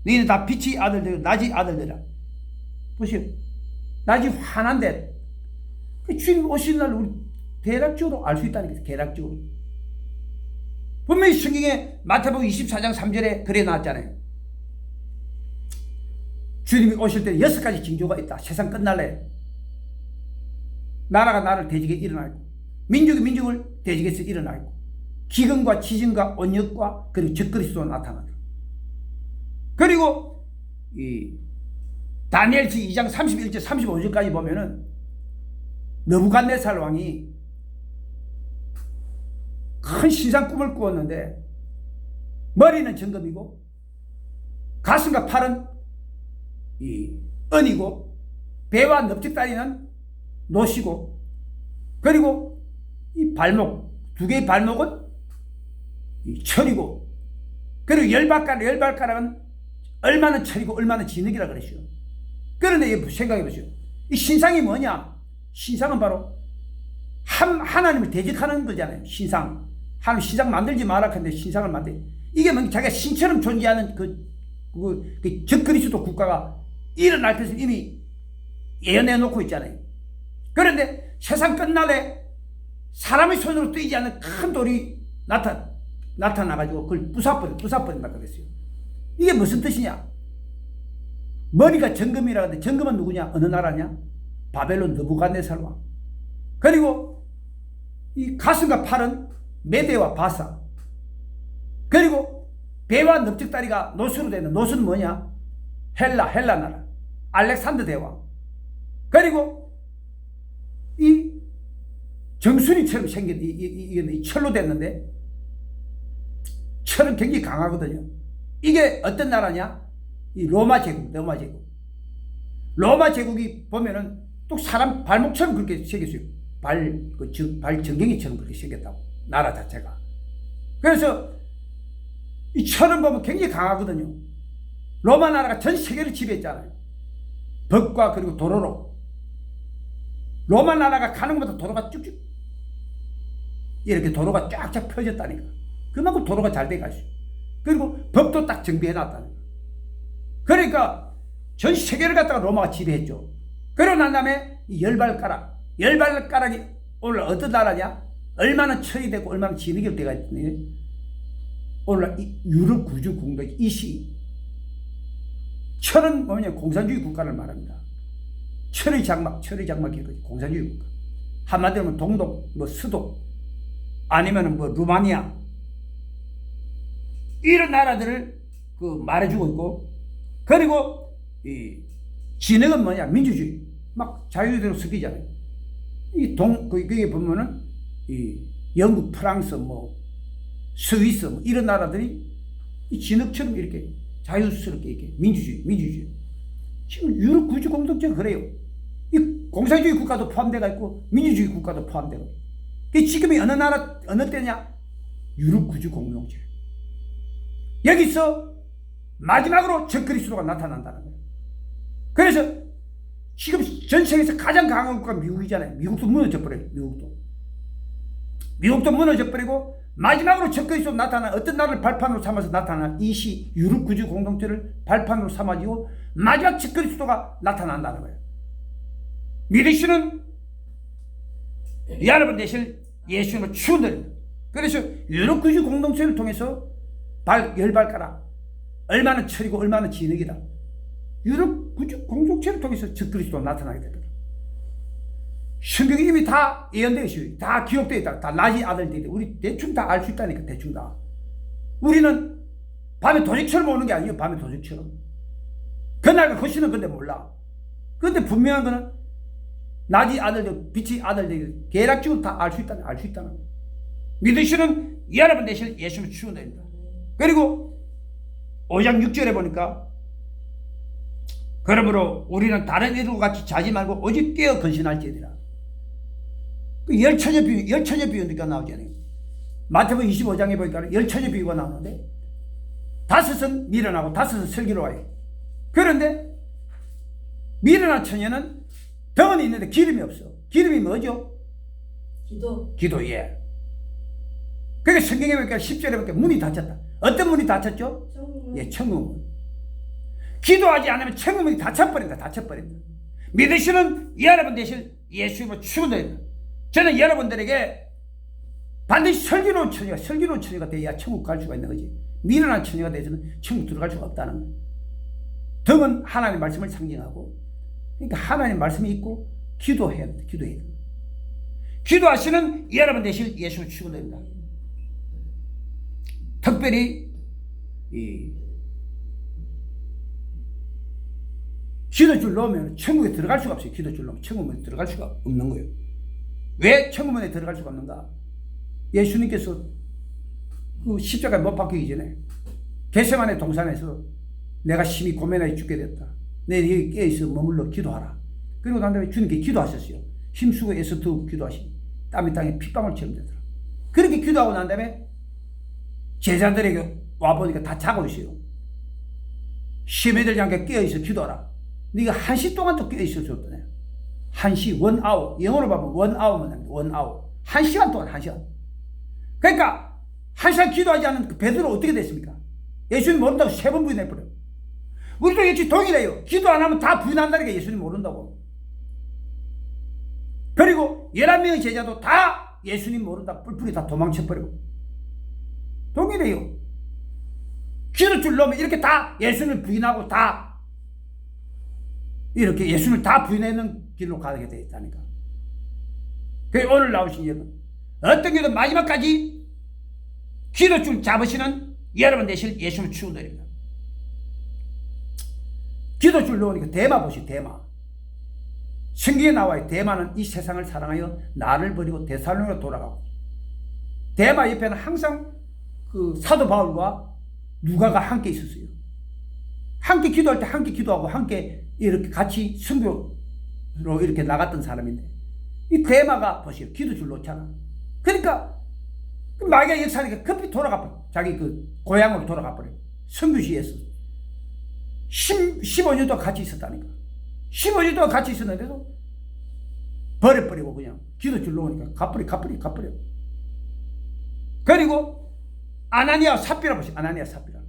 너희는 다 빛의 아들들 낮의 아들들이라. 보시오. 낮이 환한데 주님 오신 날 우리 대략적으로 알 수 있다는 거예요. 대략적으로. 분명히 성경에 마태복음 24장 3절에 그래 나왔잖아요. 주님이 오실 때 6가지 징조가 있다. 세상 끝날래. 나라가 나를 대적에 일어나고 민족이 민족을 대적에서 일어나고 기근과 지진과 온역과 그리고 적그리스도가 나타난다. 그리고 이 다니엘서 2장 31절 35절까지 보면은 느부갓네살 왕이 큰 신상 꿈을 꾸었는데 머리는 정금이고 가슴과 팔은 이 은이고 배와 넙죽다리는 노시고 그리고 이 발목 두 개의 발목은 이 철이고 그리고 열발가락은 얼마나 철이고 얼마나 진흙이라 그랬어요. 그런데 생각해 보세요. 이 신상이 뭐냐? 신상은 바로 하나님을 대적하는 거잖아요. 신상. 하나님 신상 만들지 마라 했는데 신상을 만들. 이게 뭐 자기가 신처럼 존재하는 그 적그리스도 국가가 일어날 것을 이미 예언해 놓고 있잖아요. 그런데 세상 끝날에 사람의 손으로 뜨이지 않는 큰 돌이 나타나가지고 그걸 부숴버린다 그랬어요. 이게 무슨 뜻이냐? 머리가 정금이라 하는데 정금은 누구냐? 어느 나라냐? 바벨론 느부갓네살 왕. 그리고 이 가슴과 팔은 메대와 바사. 그리고 배와 넙죽다리가 노수로 되는 노수는 뭐냐? 헬라 나라. 알렉산더 대왕. 그리고 이 정수리처럼 생긴 이 철로 됐는데 철은 굉장히 강하거든요. 이게 어떤 나라냐? 이 로마 제국. 로마 제국이 보면은 또 사람 발목처럼 그렇게 생겼어요. 발 정경이처럼 그렇게 생겼다고. 나라 자체가. 그래서 이 철은 보면 굉장히 강하거든요. 로마 나라가 전 세계를 지배했잖아요. 벽과 그리고 도로로. 로마 나라가 가는 것마다 도로가 쭉쭉 이렇게 도로가 쫙쫙 펴졌다니까. 그만큼 도로가 잘 돼가지고. 그리고 법도 딱 정비해놨다는 거예요. 그러니까 전 세계를 갖다가 로마가 지배했죠. 그러고 난 다음에 열발가락이 오늘 어떤 나라냐? 얼마나 철이 되고 얼마나 진흙이 되가 있니? 오늘 유럽 구주 공동 이 시. 철은 뭐냐? 공산주의 국가를 말합니다. 철의 장막이 공산주의 국가. 한마디로 동독, 수도, 아니면 루마니아. 이런 나라들을 말해주고 있고, 그리고 이 진흙은 뭐냐? 민주주의. 막 자유대로 섞이잖아요. 거기에 보면은 이 영국, 프랑스, 스위스 이런 나라들이 이 진흙처럼 이렇게 자유스럽게 이렇게 민주주의. 지금 유럽 구주 공동체가 그래요. 이 공산주의 국가도 포함되어 있고 민주주의 국가도 포함되어 있고. 지금이 어느 때냐? 유럽 구주 공동체. 여기서 마지막으로 적그리스도가 나타난다는 거예요. 그래서 지금 전 세계에서 가장 강한 국가가 미국이잖아요. 미국도 무너져버려요. 미국도 무너져버리고 마지막으로 적그리스도 나타난 어떤 나라를 발판으로 삼아서 나타난 이 시 유럽 구주 공동체를 발판으로 삼아지고 마지막 적그리스도가 나타난다는 거예요. 믿으시는 여러분 되실 예수님을 추원드립니다. 그래서 유럽 구주 공동체를 통해서 열발가락 얼마나 철이고 얼마나 진흙이다. 유럽 구주 공동체를 통해서 적그리스도가 나타나게 됩니다. 성경이 이미 다 예언되어 있어요. 다 기록되어 있다. 다 낮이 아들들이 우리 대충 다 알 수 있다니까. 대충 다. 우리는 밤에 도적처럼 오는 게 아니에요. 밤에 도적처럼. 그날 거시는 근데 몰라. 근데 분명한 거는 낮이 아들들, 빛의 아들들이 계략적으로 다 알 수 있다는 거예요. 믿으시는 여러분 되실 예수를 추원됩니다. 그리고 5장 6절에 보니까 그러므로 우리는 다른 이들과 같이 자지 말고 오직 깨어 근신할지어다. 그 열처녀 비유니까 나오잖아요. 마태복음 25장에 보니까 열처녀 비유가 나오는데 5은 미련하고 5은 슬기로워요. 그런데 미련한 처녀는 덩어리 있는데 기름이 없어. 기름이 뭐죠? 기도. 예. 그러니까 성경에 보니까 10절에 보니까 문이 닫혔다. 어떤 문이 닫혔죠? 예, 천국문. 기도하지 않으면 천국문이 닫혀버린다. 믿으시는 여러분 되실 예수님으로 축원드립니다. 저는 여러분들에게 반드시 슬기로운 처녀가 돼야 천국 갈 수가 있는 거지. 미련한 처녀가 돼서는 천국 들어갈 수가 없다는 거예요. 덕은 하나님의 말씀을 상징하고, 그러니까 하나님의 말씀이 있고 기도해야 됩니다. 기도하시는 여러분 되실 예수를 축원드립니다. 특별히 기도줄 놓으면 천국에 들어갈 수가 없어요. 기도줄 놓으면 천국문에 들어갈 수가 없는 거예요. 왜 천국문에 들어갈 수가 없는가? 예수님께서 그 십자가에 못 박히기 전에 겟세마네 동산에서 내가 심히 고민하여 죽게 됐다. 내 여기 깨어있어 머물러 기도하라. 그리고 난 다음에 주님께 기도하셨어요. 힘쓰고 애써 더욱 기도하시니 땀이 땅에 핏방울처럼 되더라. 그렇게 기도하고 난 다음에 제자들에게 와보니까 다 자고 있어요. 시험에 들지 않게 깨어있어 기도하라. 네가 1시 동안 또 깨어있어 줬더네. 1시, 1아워. 영어로 보면 1아워만 합니다. 1아워. 1시간 동안 1시간. 그러니까 1시간 기도하지 않은 그 베드로 어떻게 됐습니까? 예수님 모른다고 3번 부인해버려요. 우리도 역시 동일해요. 기도 안 하면 다 부인한다니까 예수님 모른다고. 그리고 11명의 제자도 다 예수님 모른다고 뿔뿔이 다 도망쳐버리고. 동일해요. 기도줄 놓으면 이렇게 다 예수님을 부인하고 다 이렇게 예수님을 다 부인하는 길로 가게 되어 있다니까. 그래서 오늘 나오신 여러분, 어떤 경우도 마지막까지 기도줄 잡으시는 여러분 되실 예수를 축원드립니다. 기도줄 놓으니까 대마 보시오. 대마. 성경에 나와요. 대마는 이 세상을 사랑하여 나를 버리고 데살로니가로 돌아가고. 대마 옆에는 항상 그 사도 바울과 누가가 함께 있었어요. 함께 기도할 때 함께 기도하고 함께 이렇게 같이 선교로 이렇게 나갔던 사람인데, 이 대마가 보시오. 기도줄 놓잖아. 그러니까 마귀가 역사하니까 급히 돌아가 버려. 자기 그 고향으로 돌아가 버려. 선교지에서 15년 동안 같이 있었다니까. 15년 동안 같이 있었는데도 버려버리고 그냥 기도줄 놓으니까 가버려. 그리고 아나니아 삽비라 보시오. 아나니아 삽비라.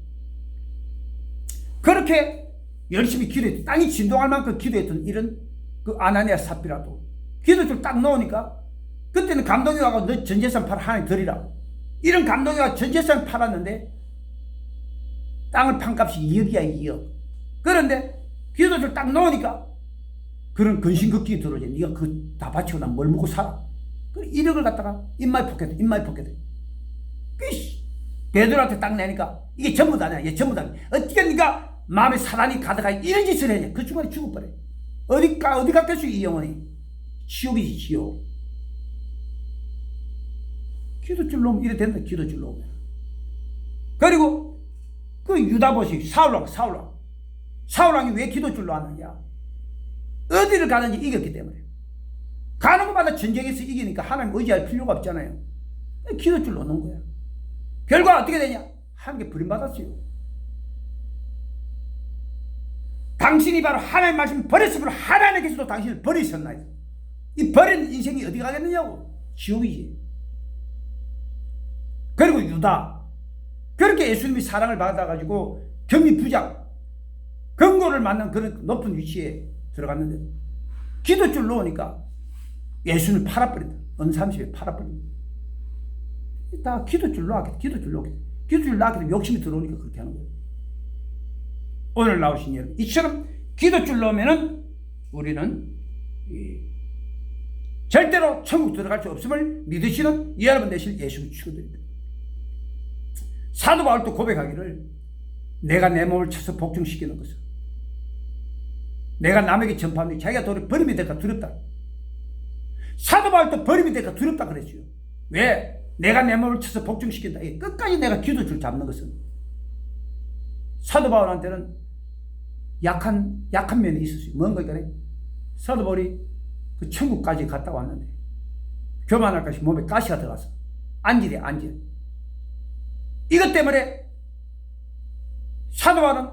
그렇게 열심히 기도했던, 땅이 진동할 만큼 기도했던 이런 그 아나니아 삽비라도 기도줄 딱 놓으니까 그때는 감독이 와서 너 전재산 팔아 하나님 드리라고. 이런 감독이 와서 전재산 팔았는데 땅을 판 값이 2억이야 2억. 그런데 기도줄 딱 놓으니까 그런 근심극기 들어오지. 네가 그 다 바치고 난 뭘 먹고 살아. 그 1억을 갖다가 인마이 포켓. 베드로한테 딱 내니까 이게 전부 다냐. 이게 전부 다냐. 어떻게 네가 마음에 사단이 가득하 이런 짓을 했냐. 그 중간에 죽어버려. 어디 갔겠어 이 영혼이. 지옥이지 지옥. 기도줄 놓으면 이래 된다. 기도줄 놓으면. 그리고 그 유다 보시 사울왕이 왜 기도줄 놓았느냐. 어디를 가든지 이겼기 때문에. 가는 곳마다 전쟁에서 이기니까 하나님 의지할 필요가 없잖아요. 기도줄 놓는 거야. 결과 어떻게 되냐. 하나님께 버림받았어요. 당신이 바로 하나님의 말씀을 버렸으므로 하나님께서도 당신을 버리셨나요. 이 버린 인생이 어디 가겠느냐고. 지옥이지. 그리고 유다. 그렇게 예수님이 사랑을 받아가지고 경미부장 경고를 받는 그런 높은 위치에 들어갔는데 기도줄 놓으니까 예수님을 팔아버린다. 어느 30에 팔아버린다. 다 기도줄 놓았겠다. 기도줄 놓았기 욕심이 들어오니까 그렇게 하는 거예요. 오늘 나오신 여러분, 이처럼 기도줄 놓으면은 우리는 절대로 천국 들어갈 수 없음을 믿으시는 여러분 되실 예수를 축원드립니다. 사도 바울도 고백하기를 내가 내 몸을 쳐서 복종시키는 것은 내가 남에게 전파하는 자기가 도리어 버림이 될까 두렵다. 사도 바울도 버림이 될까 두렵다 그랬어요. 왜? 내가 내 몸을 쳐서 복종시킨다. 끝까지 내가 기도줄 잡는 것은 사도 바울한테는 약한 면이 있었어요. 뭔가 그래? 사도 바울이 그 천국까지 갔다 왔는데 교만할 것이 몸에 가시가 들어갔어. 안질이야, 안질. 이것 때문에 사도 바울은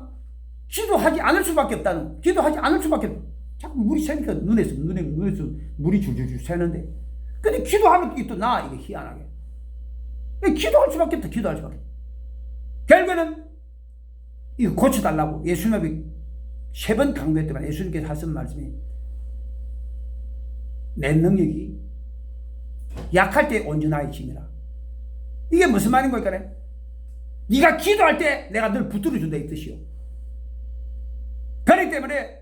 기도하지 않을 수밖에 없다는, 기도하지 않을 수밖에 없다. 자꾸 물이 새니까 눈에서 물이 줄줄줄 새는데, 근데 기도하면 또 나, 이게 희한하게. 기도할 수밖에 없다, 기도할 수밖에 없다. 결국에는 이거 고쳐달라고 예수님이 3번 강조했더만 예수님께서 하신 말씀이, 내 능력이 약할 때 온전하게 힘이라. 이게 무슨 말인 걸까? 네가 기도할 때 내가 늘 붙들어준다 이 뜻이요. 그렇기 때문에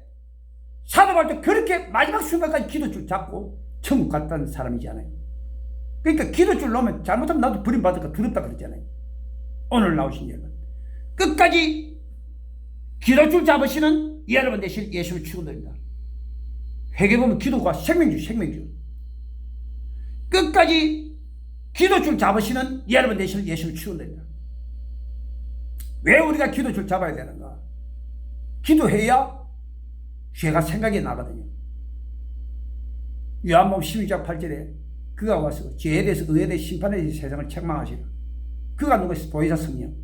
사도 바울도 그렇게 마지막 순간까지 기도줄 잡고 천국 갔다는 사람이잖아요. 그러니까 기도줄 놓으면 잘못하면 나도 버림받을까 두렵다 그랬잖아요. 오늘 나오신 여러분, 끝까지 기도줄 잡으시는 여러분 되실 예수를 축원드립니다. 회개보면 기도가 생명줄, 생명줄. 끝까지 기도줄 잡으시는 여러분 되실 예수를 축원드립니다. 왜 우리가 기도줄 잡아야 되는가? 기도해야 죄가 생각이 나거든요. 요한복음 16장 8절에 그가 와서 죄에 대해서 의에 대해서 심판에 대해서 세상을 책망하시라. 그가 누구였어? 보혜사 성령.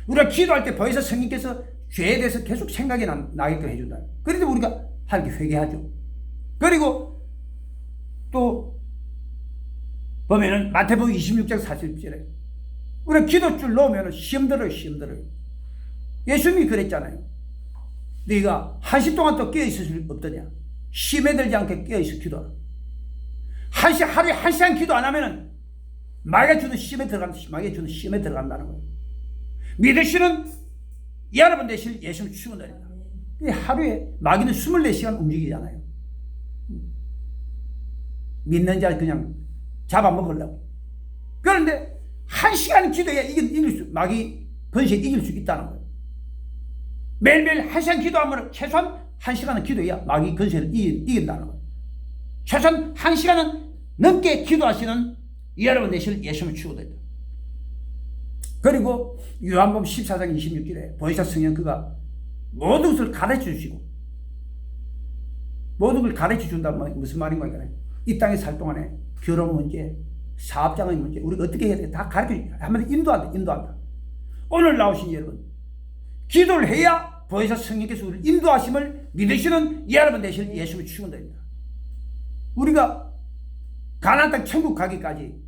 우리가 기도할 때 보혜사 성령께서 죄에 대해서 계속 생각이 나게끔 해준다. 그런데 우리가 하나님께 회개하죠. 그리고 또 보면은 마태복음 26장 40절에 우리가 기도줄 놓으면 시험 들어요, 시험 들어요. 예수님이 그랬잖아요. 네가 1시 동안 또 깨어있을 수 없더냐? 시험에 들지 않게 깨어있어 기도하라. 하루에 1시간 기도 안 하면은 마귀가 주는 시험에 들어간다는 거예요. 믿으시는 여러분 되실 예수를 축원드립니다. 하루에 마귀는 24시간 움직이잖아요. 믿는 자 그냥 잡아먹으려고. 그런데 1시간 기도해야 마귀 번식에 이길 수 있다는 거예요. 매일매일 1시간 기도하면 최소한 1시간은 기도해야 마귀 건세를 이긴다는 거예요. 최소한 1시간은 넘게 기도하시는 여러분 되실 예수님을 축원드립니다. 그리고 요한복음 14장 26절에 보혜사 성령 그가 모든 것을 가르쳐 주시고, 모든 걸 가르쳐 준다는 말이 무슨 말인가? 이 땅에 살 동안에 결혼 문제, 사업장의 문제, 우리가 어떻게 해야 돼? 다 가르쳐 주죠. 한마디로 인도한다. 오늘 나오신 여러분, 기도를 해야 보혜사 성령께서 우리를 인도하심을 믿으시는 여러분 되실 예수를 축원드립니다. 우리가 가나안 땅 천국 가기까지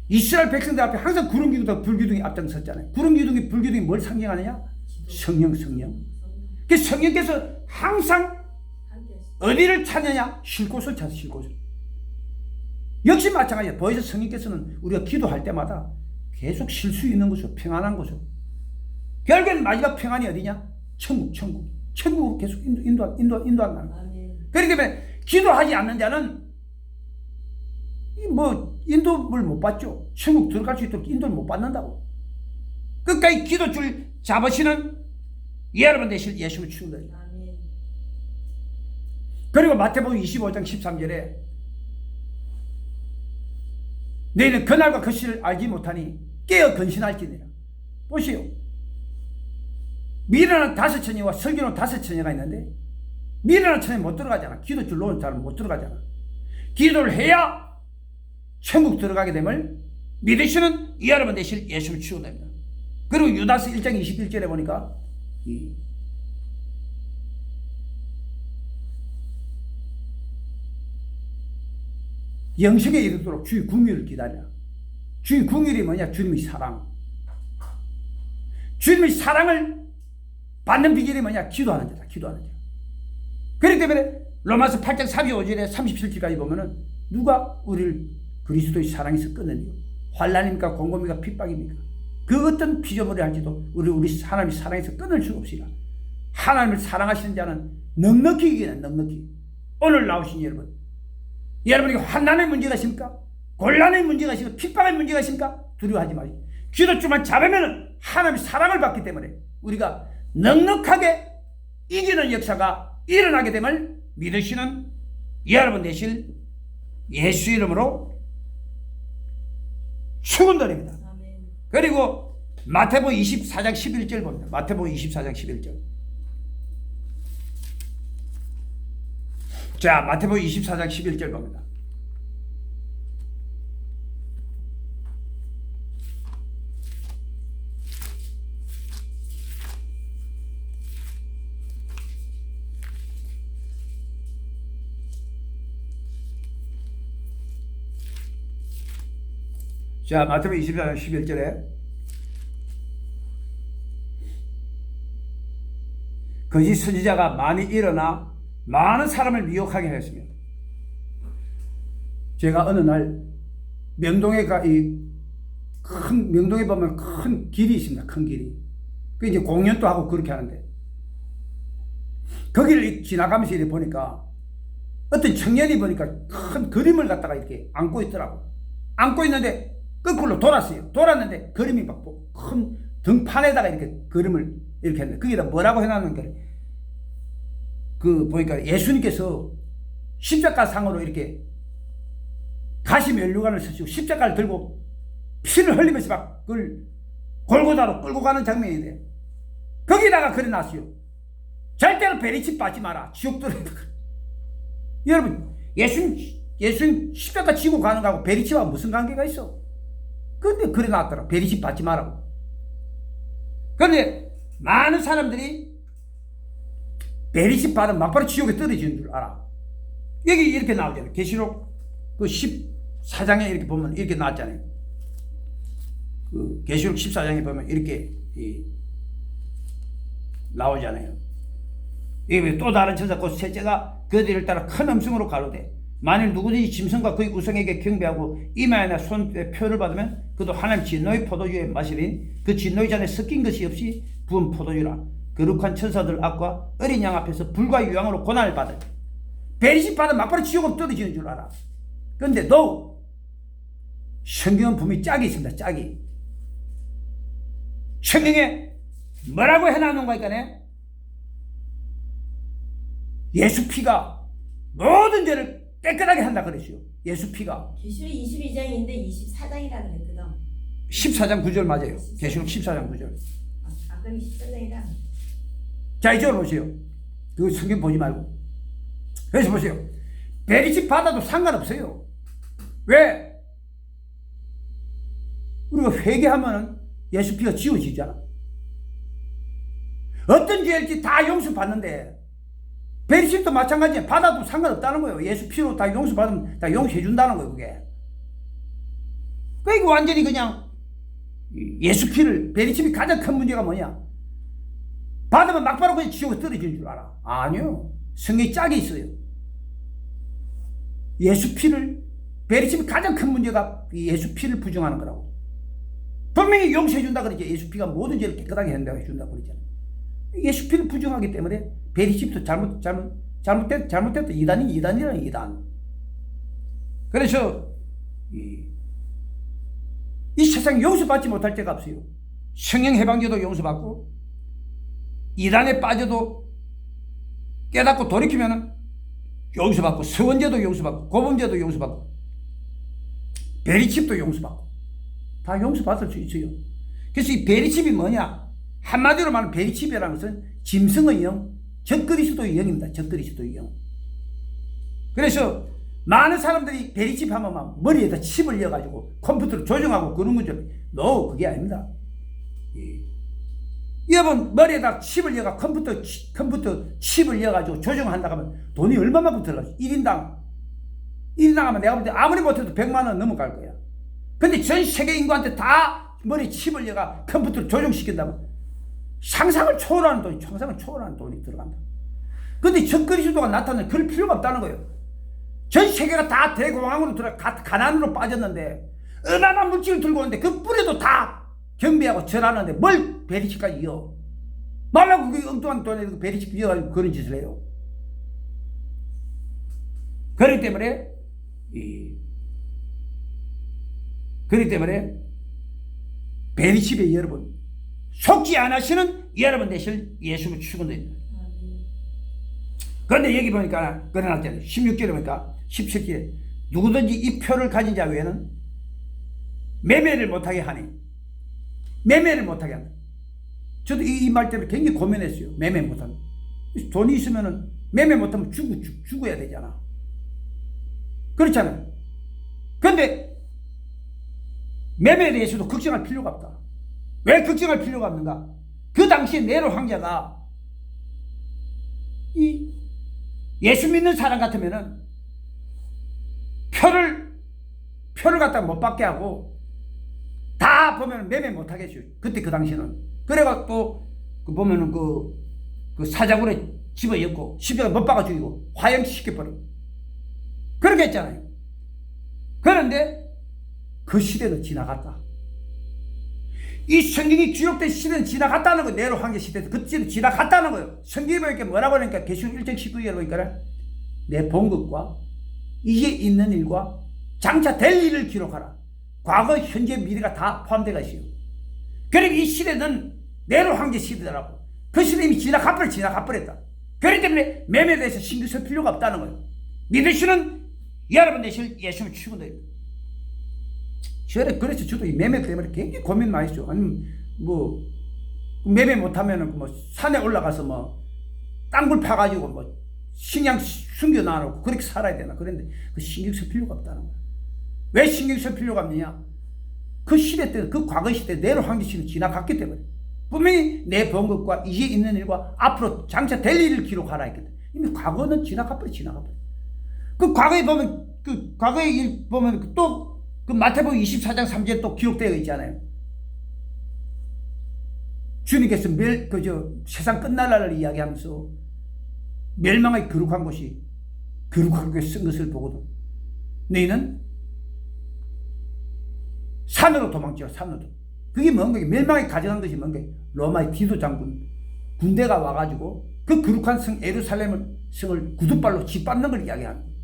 이스라엘 백성들 앞에 항상 구름기둥과 불기둥이 앞장섰잖아요. 구름기둥이 불기둥이 뭘 상징하느냐? 성령. 그 성령께서 항상 어디를 찾느냐? 쉴 곳을 찾아, 쉴 곳을. 역시 마찬가지예요. 보혜사 성령께서는 우리가 기도할 때마다 계속 쉴 수 있는 곳으로, 평안한 곳으로. 결국엔 마지막 평안이 어디냐? 천국으로 계속 인도한다는 거예요. 그렇기 때문에 기도하지 않는 자는 인도를 못 받죠. 천국 들어갈 수 있도록 인도를 못 받는다고. 끝까지 기도줄 잡으시는 여러분 되실 예수를 축원드립니다. 그리고 마태복음 25장 13절에 너희는 그날과 그 시를 알지 못하니 깨어 근신할지니라. 보시오. 미련한 5처녀와 슬기로운 5처녀가 있는데 미련한 처녀 못 들어가잖아. 기도줄 놓은 사람 못 들어가잖아. 기도를 해야 천국 들어가게 됨을 믿으시는 여러분 되실 예수를 축원합니다. 그리고 유다서 1장 21절에 보니까 영생에 이르도록 주의 궁휼을 기다리라. 주의 궁휼이 뭐냐? 주님의 사랑. 주님의 사랑을 받는 비결이 뭐냐? 기도하는 자다. 기도하는 자. 그렇기 때문에 로마서 8장 35절에 37절까지 보면은 누가 우리를 그리스도의 사랑에서 끊으니요? 환난입니까? 공고입니까? 핍박입니까? 그 어떤 피조물이 할지도 우리 하나님의 사랑에서 끊을 수 없으리라. 하나님을 사랑하시는 자는 넉넉히 이기는, 넉넉히. 오늘 나오신 여러분, 여러분에게 환난의 문제가 있습니까? 곤란의 문제가 있습니까? 핍박의 문제가 있습니까? 두려워하지 마시고 기도줄만 잡으면 하나님의 사랑을 받기 때문에 우리가 넉넉하게 이기는 역사가 일어나게 됨을 믿으시는 여러분 되실 예수 이름으로 축원드립니다. 그리고 마태복음 24장 11절 봅니다. 마태복음 24장 11절. 자, 마태복음 24장 11절 봅니다. 자, 마태복음 24장 11절에 거짓 선지자가 많이 일어나 많은 사람을 미혹하게 하였습니다. 제가 어느 날 명동에 명동에 보면 큰 길이 있습니다. 큰 길이. 그 이제 공연도 하고 그렇게 하는데 거기를 지나가면서 이렇게 보니까 어떤 청년이 보니까 큰 그림을 갖다가 이렇게 안고 있더라고. 안고 있는데 거꾸로 돌았어요. 돌았는데 그림이 막 큰 등판에다가 이렇게 그림을 이렇게 했는데 거기다 뭐라고 해놨는데 보니까 예수님께서 십자가 상으로 이렇게 가시면류관을 쓰시고 십자가를 들고 피를 흘리면서 막 그걸 골고다로 끌고 가는 장면인데 거기다가 그려놨어요. 절대로 베리칩 받지 마라. 지옥 들어. 여러분, 예수님 십자가 지고 가는 거하고 베리칩하고 무슨 관계가 있어? 근데 그려놨더라. 베리칩 받지 마라고. 그런데 많은 사람들이 베리칩 받으면 막바로 지옥에 떨어지는 줄 알아. 여기 이렇게 나오잖아요. 계시록 그 14장에 이렇게 보면 이렇게 나왔잖아요. 그 계시록 14장에 보면 이렇게 나오잖아요. 이게 또 다른 천사 곧 셋째가 그들을 따라 큰 음성으로 가로되 만일 누구든지 짐승과 그의 우상에게 경배하고 이마에나 손에 표를 받으면 그도 하나님 진노의 포도주에 마시린 그 진노의 잔에 섞인 것이 없이 부은 포도주라. 거룩한 천사들 앞과 어린 양 앞에서 불과 유황으로 고난을 받을. 베리십 받으면 막바로 지옥으로 떨어지는 줄 알아. 그런데 너 성경은 분명히 짝이 있습니다. 짝이. 성경에 뭐라고 해놨는 거니까 예수 피가 모든 죄를 깨끗하게 한다 그랬어요. 예수 피가. 계시록 22장인데 24장이라 그랬거든. 14장 9절 맞아요. 계시록 14장 9절. 아까는 14장이라. 자, 이쪽으로 보세요. 그 성경 보지 말고. 그래서 보세요. 베리칩 받아도 상관없어요. 왜? 우리가 회개하면 예수 피가 지워지잖아. 어떤 죄일지 다 용서받는데 베리칩도 마찬가지야. 받아도 상관없다는 거예요. 예수 피로 다 용서받으면 다 용서해 준다는 거예요. 그게. 그러니까 완전히 그냥 예수 피를, 베리칩이 가장 큰 문제가 뭐냐? 받으면 막바로 그냥 지옥에 떨어지는 줄 알아. 아니요. 성경에 짝이 있어요. 예수 피를, 베리칩이 가장 큰 문제가 예수 피를 부정하는 거라고. 분명히 용서해 준다 그러죠. 예수 피가 모든 죄를 깨끗하게 한다고 해준다고 그러잖아요. 예수 피를 부정하기 때문에 베리칩도 잘못됐다. 이단이라는 이단. 그래서 이 세상에 용서받지 못할 때가 없어요. 성령 해방죄도 용서받고 이단에 빠져도 깨닫고 돌이키면 용서받고 서원죄도 용서받고 고범죄도 용서받고 베리칩도 용서받고 다 용서받을 수 있어요. 그래서 이 베리칩이 뭐냐? 한마디로 말하면 베리칩이라는 것은 짐승의 영, 적그리스도의 영입니다. 적그리스도의 영. 그래서 많은 사람들이 베리칩 하면 막 머리에다 칩을 넣어가지고 컴퓨터로 조정하고 그런 거죠. No, 그게 아닙니다. 여러분 머리에다 칩을 넣어가 컴퓨터 칩을 넣어가지고 조정한다 하면 돈이 얼마만큼 들어가죠? 1인당 하면 내가 볼 때 아무리 못해도 100만 원 넘어갈 거야. 근데 전 세계 인구한테 다 머리 칩을 넣어가 컴퓨터로 조정시킨다면 상상을 초월하는 돈이 들어간다. 근데 적그리스도가 나타나면 그럴 필요가 없다는 거예요. 전 세계가 다 대공황으로 가난으로 빠졌는데 어마어마한 물질을 들고 오는데 그 뿌리도 다 경배하고 절하는데 뭘 베리칩까지 이어? 말라고 그 엉뚱한 돈에 그 베리칩 이어가지고 그런 짓을 해요. 그렇기 때문에 베리칩에 여러분 속지 않으시는 여러분 되실 예수를 축원드립니다. 그런데 여기 보니까 그래놨잖아요. 16절에 보니까 17절에 누구든지 이 표를 가진 자 외에는 매매를 못하게 하니 매매를 못하게 한다. 저도 이 말 때문에 굉장히 고민했어요. 매매 못하는. 돈이 있으면은 매매 못하면 죽어야 되잖아. 그렇잖아요. 근데 매매에 대해서도 걱정할 필요가 없다. 왜 걱정할 필요가 없는가? 그 당시에 네로 황제가 이 예수 믿는 사람 같으면은 표를 갖다 못 받게 하고 다 보면 매매 못 하게 해줘요. 그때 그 당시에는. 그래가 또 보면은 그 사자굴에 집어넣고 십자가 못 박아 죽이고 화형시켜버려. 그렇게 했잖아요. 그런데 그 시대는 지나갔다. 이 성경이 기록된 시대는 지나갔다는 거예요. 네로 황제 시대에서 그 시대는 지나갔다는 거예요. 성경이 보니까 뭐라고 하니까 계시록 1장 19절에 보니까 내 본 것과 이제 있는 일과 장차 될 일을 기록하라. 과거, 현재, 미래가 다 포함되어 있어요. 그러니까 이 시대는 네로 황제 시대라고. 그 시대 이미 지나가버렸다. 그렇기 때문에 매매에 대해서 신경 쓸 필요가 없다는 거예요. 믿으시는 여러분 되실 예수님을 추구합니다. 그래서 저도 이 매매 때문에 굉장히 고민 많이 했죠. 아니면 뭐 매매 못하면은 뭐 산에 올라가서 뭐 땅굴 파가지고 뭐 식량 숨겨 놔놓고 그렇게 살아야 되나. 그런데 그 신경 쓸 필요가 없다는 거예요. 왜 신경 쓸 필요가 없느냐? 그 시대 때, 그 과거 시대 네로 황제 시대는 지나갔기 때문에 분명히 내 본 것과 이제 있는 일과 앞으로 장차 될 일을 기록하라 했거든. 이미 과거는 지나가버려. 그 과거에 보면 그 과거의 일 보면 또 그 마태복음 24장 3절에 또 기록되어 있잖아요. 주님께서 세상 끝날 날을 이야기하면서 멸망의 거룩한 곳이 거룩하게 쓴 것을 보거든. 너희는 산으로 도망쳐. 산으로. 그게 뭔가 멸망에 가져간 것이 뭔가 로마의 디도 장군 군대가 와가지고 그 거룩한 성 예루살렘 성을 구두발로 짓밟는 걸 이야기하는 거예요.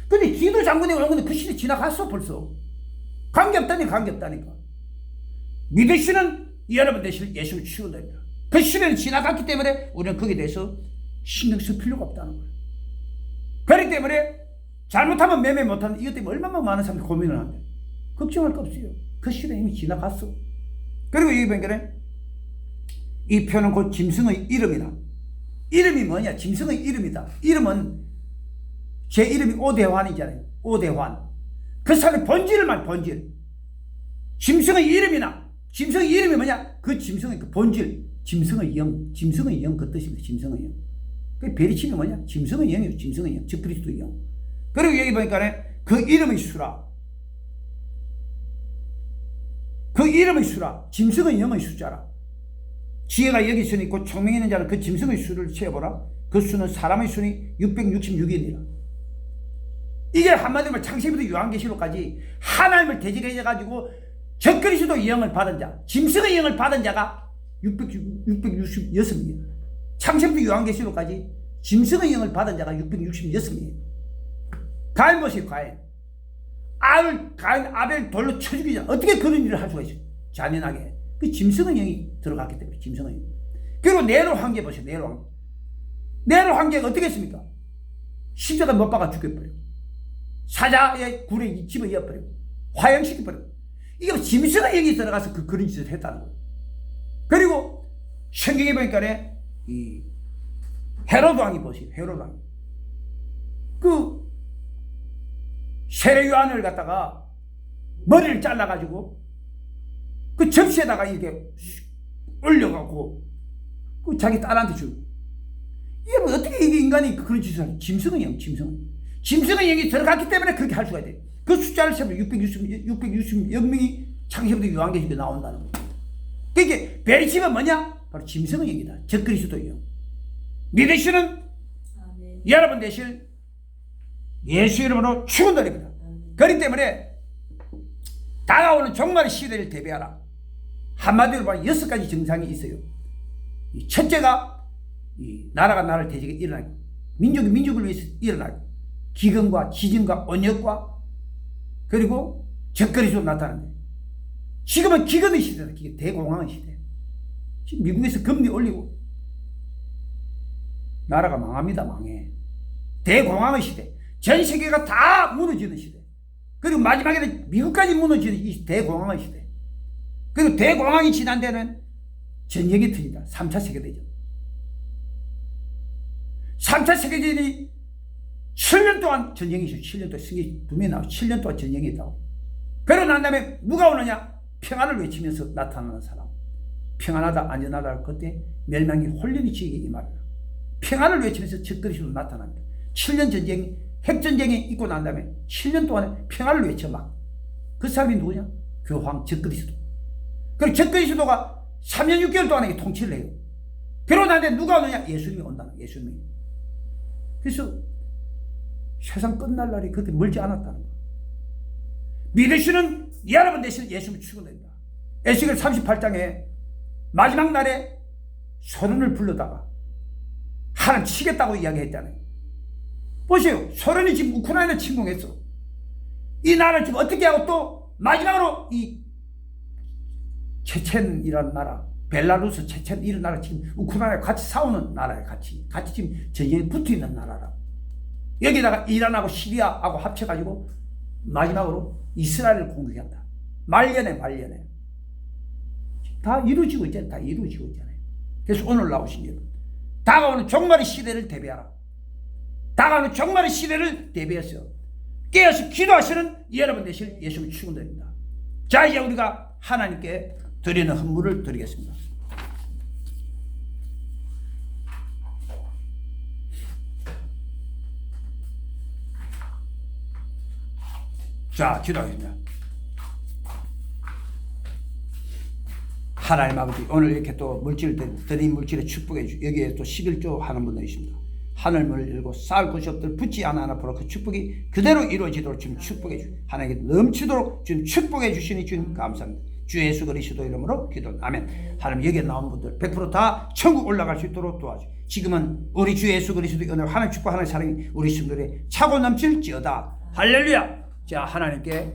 근데 디도 장군이 오는 건데 그 시대 지나갔어 벌써. 관계없다니까. 믿으시는 여러분 되실 예수를 추구합니다. 그 시대는 지나갔기 때문에 우리는 거기에 대해서 신경 쓸 필요가 없다는 거예요. 그렇기 때문에 잘못하면 매매 못하는 이것 때문에 얼마나 많은 사람들이 고민을 하는데 걱정할 거 없어요. 그 시대 이미 지나갔어. 그리고 여기 보니까 이 표는 곧 짐승의 이름이다. 이름이 뭐냐? 짐승의 이름이다. 이름은 제 이름이 오대환이잖아요. 오대환. 그 사람의 본질. 짐승의 이름이나 짐승의 이름이 뭐냐? 그 짐승의 그 본질. 짐승의 영 그 뜻입니다. 짐승의 영. 그 베리침이 뭐냐? 짐승의 영이에요. 짐승의 영. 즉 그리스도의 영. 그리고 여기 보니까 그 이름의 수라. 그 이름의 수라. 짐승의 영의 숫자라. 지혜가 여기 있으니 곧 총명이 있는 자는 그 짐승의 수를 세어보라. 그 수는 사람의 수니 666이니라. 이게 한마디로 창세기부터 요한계시록까지 하나님을 대적해가지고 적그리스도의 영을 받은 자, 짐승의 영을 받은 자가 666명입니다. 창세기부터 요한계시록까지 짐승의 영을 받은 자가 666명이에요. 가인 보세요. 가인 아벨 돌로 쳐 죽이자. 어떻게 그런 일을 할 수가 있어요? 잔인하게. 그 짐승의 영이 들어갔기 때문에 짐승의 영. 그리고 네로 황제 보세요. 네로 황제가 어떻게 했습니까? 십자가 못 박아 죽여버려요. 사자의 굴에 집어넣어버리고 화형시켜버리고. 이게 짐승의 영이 들어가서 그런 짓을 했다는 거예요. 그리고 성경에 보니까 이 헤로드 왕이 보세요. 헤로드 왕. 그 세례 요한을 갖다가 머리를 잘라가지고 그 접시에다가 이렇게 올려갖고 그 자기 딸한테 주고. 이게 뭐 어떻게 이게 인간이 그런 짓을 하냐? 짐승의 영. 짐승의 영이 들어갔기 때문에 그렇게 할 수가 있대. 그 숫자를 세면 660명이 창세기부터 요한계시록에 나온다는 거예요. 그러니까 베리침은 뭐냐? 바로 짐승의 영이다. 즉 그리스도의 영. 믿으시는 여러분 되실 예수 이름으로 축원드립니다. 그렇기 때문에 다가오는 종말의 시대를 대비하라. 한마디로 말하면 6가지 증상이 있어요. 첫째가 이 나라가 나라를 대적해 일어나고, 민족이 민족을 위해서 일어나고, 기근과 지진과 온역과 그리고 적그리스도 나타나는 거예요. 지금은 기근의 시대다. 대공황의 시대. 지금 미국에서 금리 올리고 나라가 망합니다. 망해. 대공황의 시대. 전 세계가 다 무너지는 시대. 그리고 마지막에는 미국까지 무너지는 이 대공황의 시대. 그리고 대공황이 지난 데는 전쟁이 터진다. 3차 세계대전. 3차 세계대전이 7년 동안 전쟁이 있어요. 7년 동안 승리 두 명이 나오고 7년 동안 전쟁이 있다고. 그러고 난 다음에 누가 오느냐? 평안을 외치면서 나타나는 사람. 평안하다 안전하다 그때 멸망이 홀연히 지게 이 말이야. 평안을 외치면서 적그리스도 나타납니다. 7년 전쟁 핵전쟁이 있고 난 다음에 7년 동안에 평안을 외쳐 막. 그 사람이 누구냐? 교황 적그리스도. 그리고 적그리스도가 3년 6개월 동안에 통치를 해요. 그러고 난 다음에 누가 오느냐? 예수님이 온다는 예수님이. 그래서 세상 끝날 날이 그렇게 멀지 않았다는 거예요. 믿으시는 여러분 대신 예수님이 출근됩니다. 에스겔 38장에 마지막 날에 소련을 불러다가 하나님 치겠다고 이야기했잖아요. 보세요. 소련이 지금 우크라이나 침공했어. 이 나라를 지금 어떻게 하고 또 마지막으로 이 체첸이라는 나라, 벨라루스, 체첸 이런 나라 지금 우크라이나 같이 싸우는 나라에 같이 지금 전쟁에 붙어 있는 나라라. 여기다가 이란하고 시리아하고 합쳐가지고 마지막으로 이스라엘을 공격한다. 말년에 다 이루어지고 있잖아요. 다 이루어지고 있잖아요. 그래서 오늘 나오신 여러분, 다가오는 종말의 시대를 대비하라. 다가오는 종말의 시대를 대비해서 깨어서 기도하시는 여러분 되실 예수님 축원드립니다. 자, 이제 우리가 하나님께 드리는 헌물을 드리겠습니다. 자, 기도하겠습니다. 하나님 아버지, 오늘 이렇게 또 물질을 드린 물질에 축복해 주시고 여기에 또 11조 하는 분도 있습니다. 하늘문을 열고 쌓을 곳이 없도록 붙지 않아 앞으로 그 축복이 그대로 이루어지도록 주님 축복해 주시고 하나님께 넘치도록 주님 축복해 주시니 주님 감사합니다. 주 예수 그리스도 이름으로 기도합니다. 아멘. 하나님 여기에 나온 분들 100% 천국 올라갈 수 있도록 도와주시고 지금은 우리 주 예수 그리스도의 은혜와 하나님 축복 하나님 사랑이 우리 성도들의 차고 넘칠지어다. 할렐루야. 자, 하나님께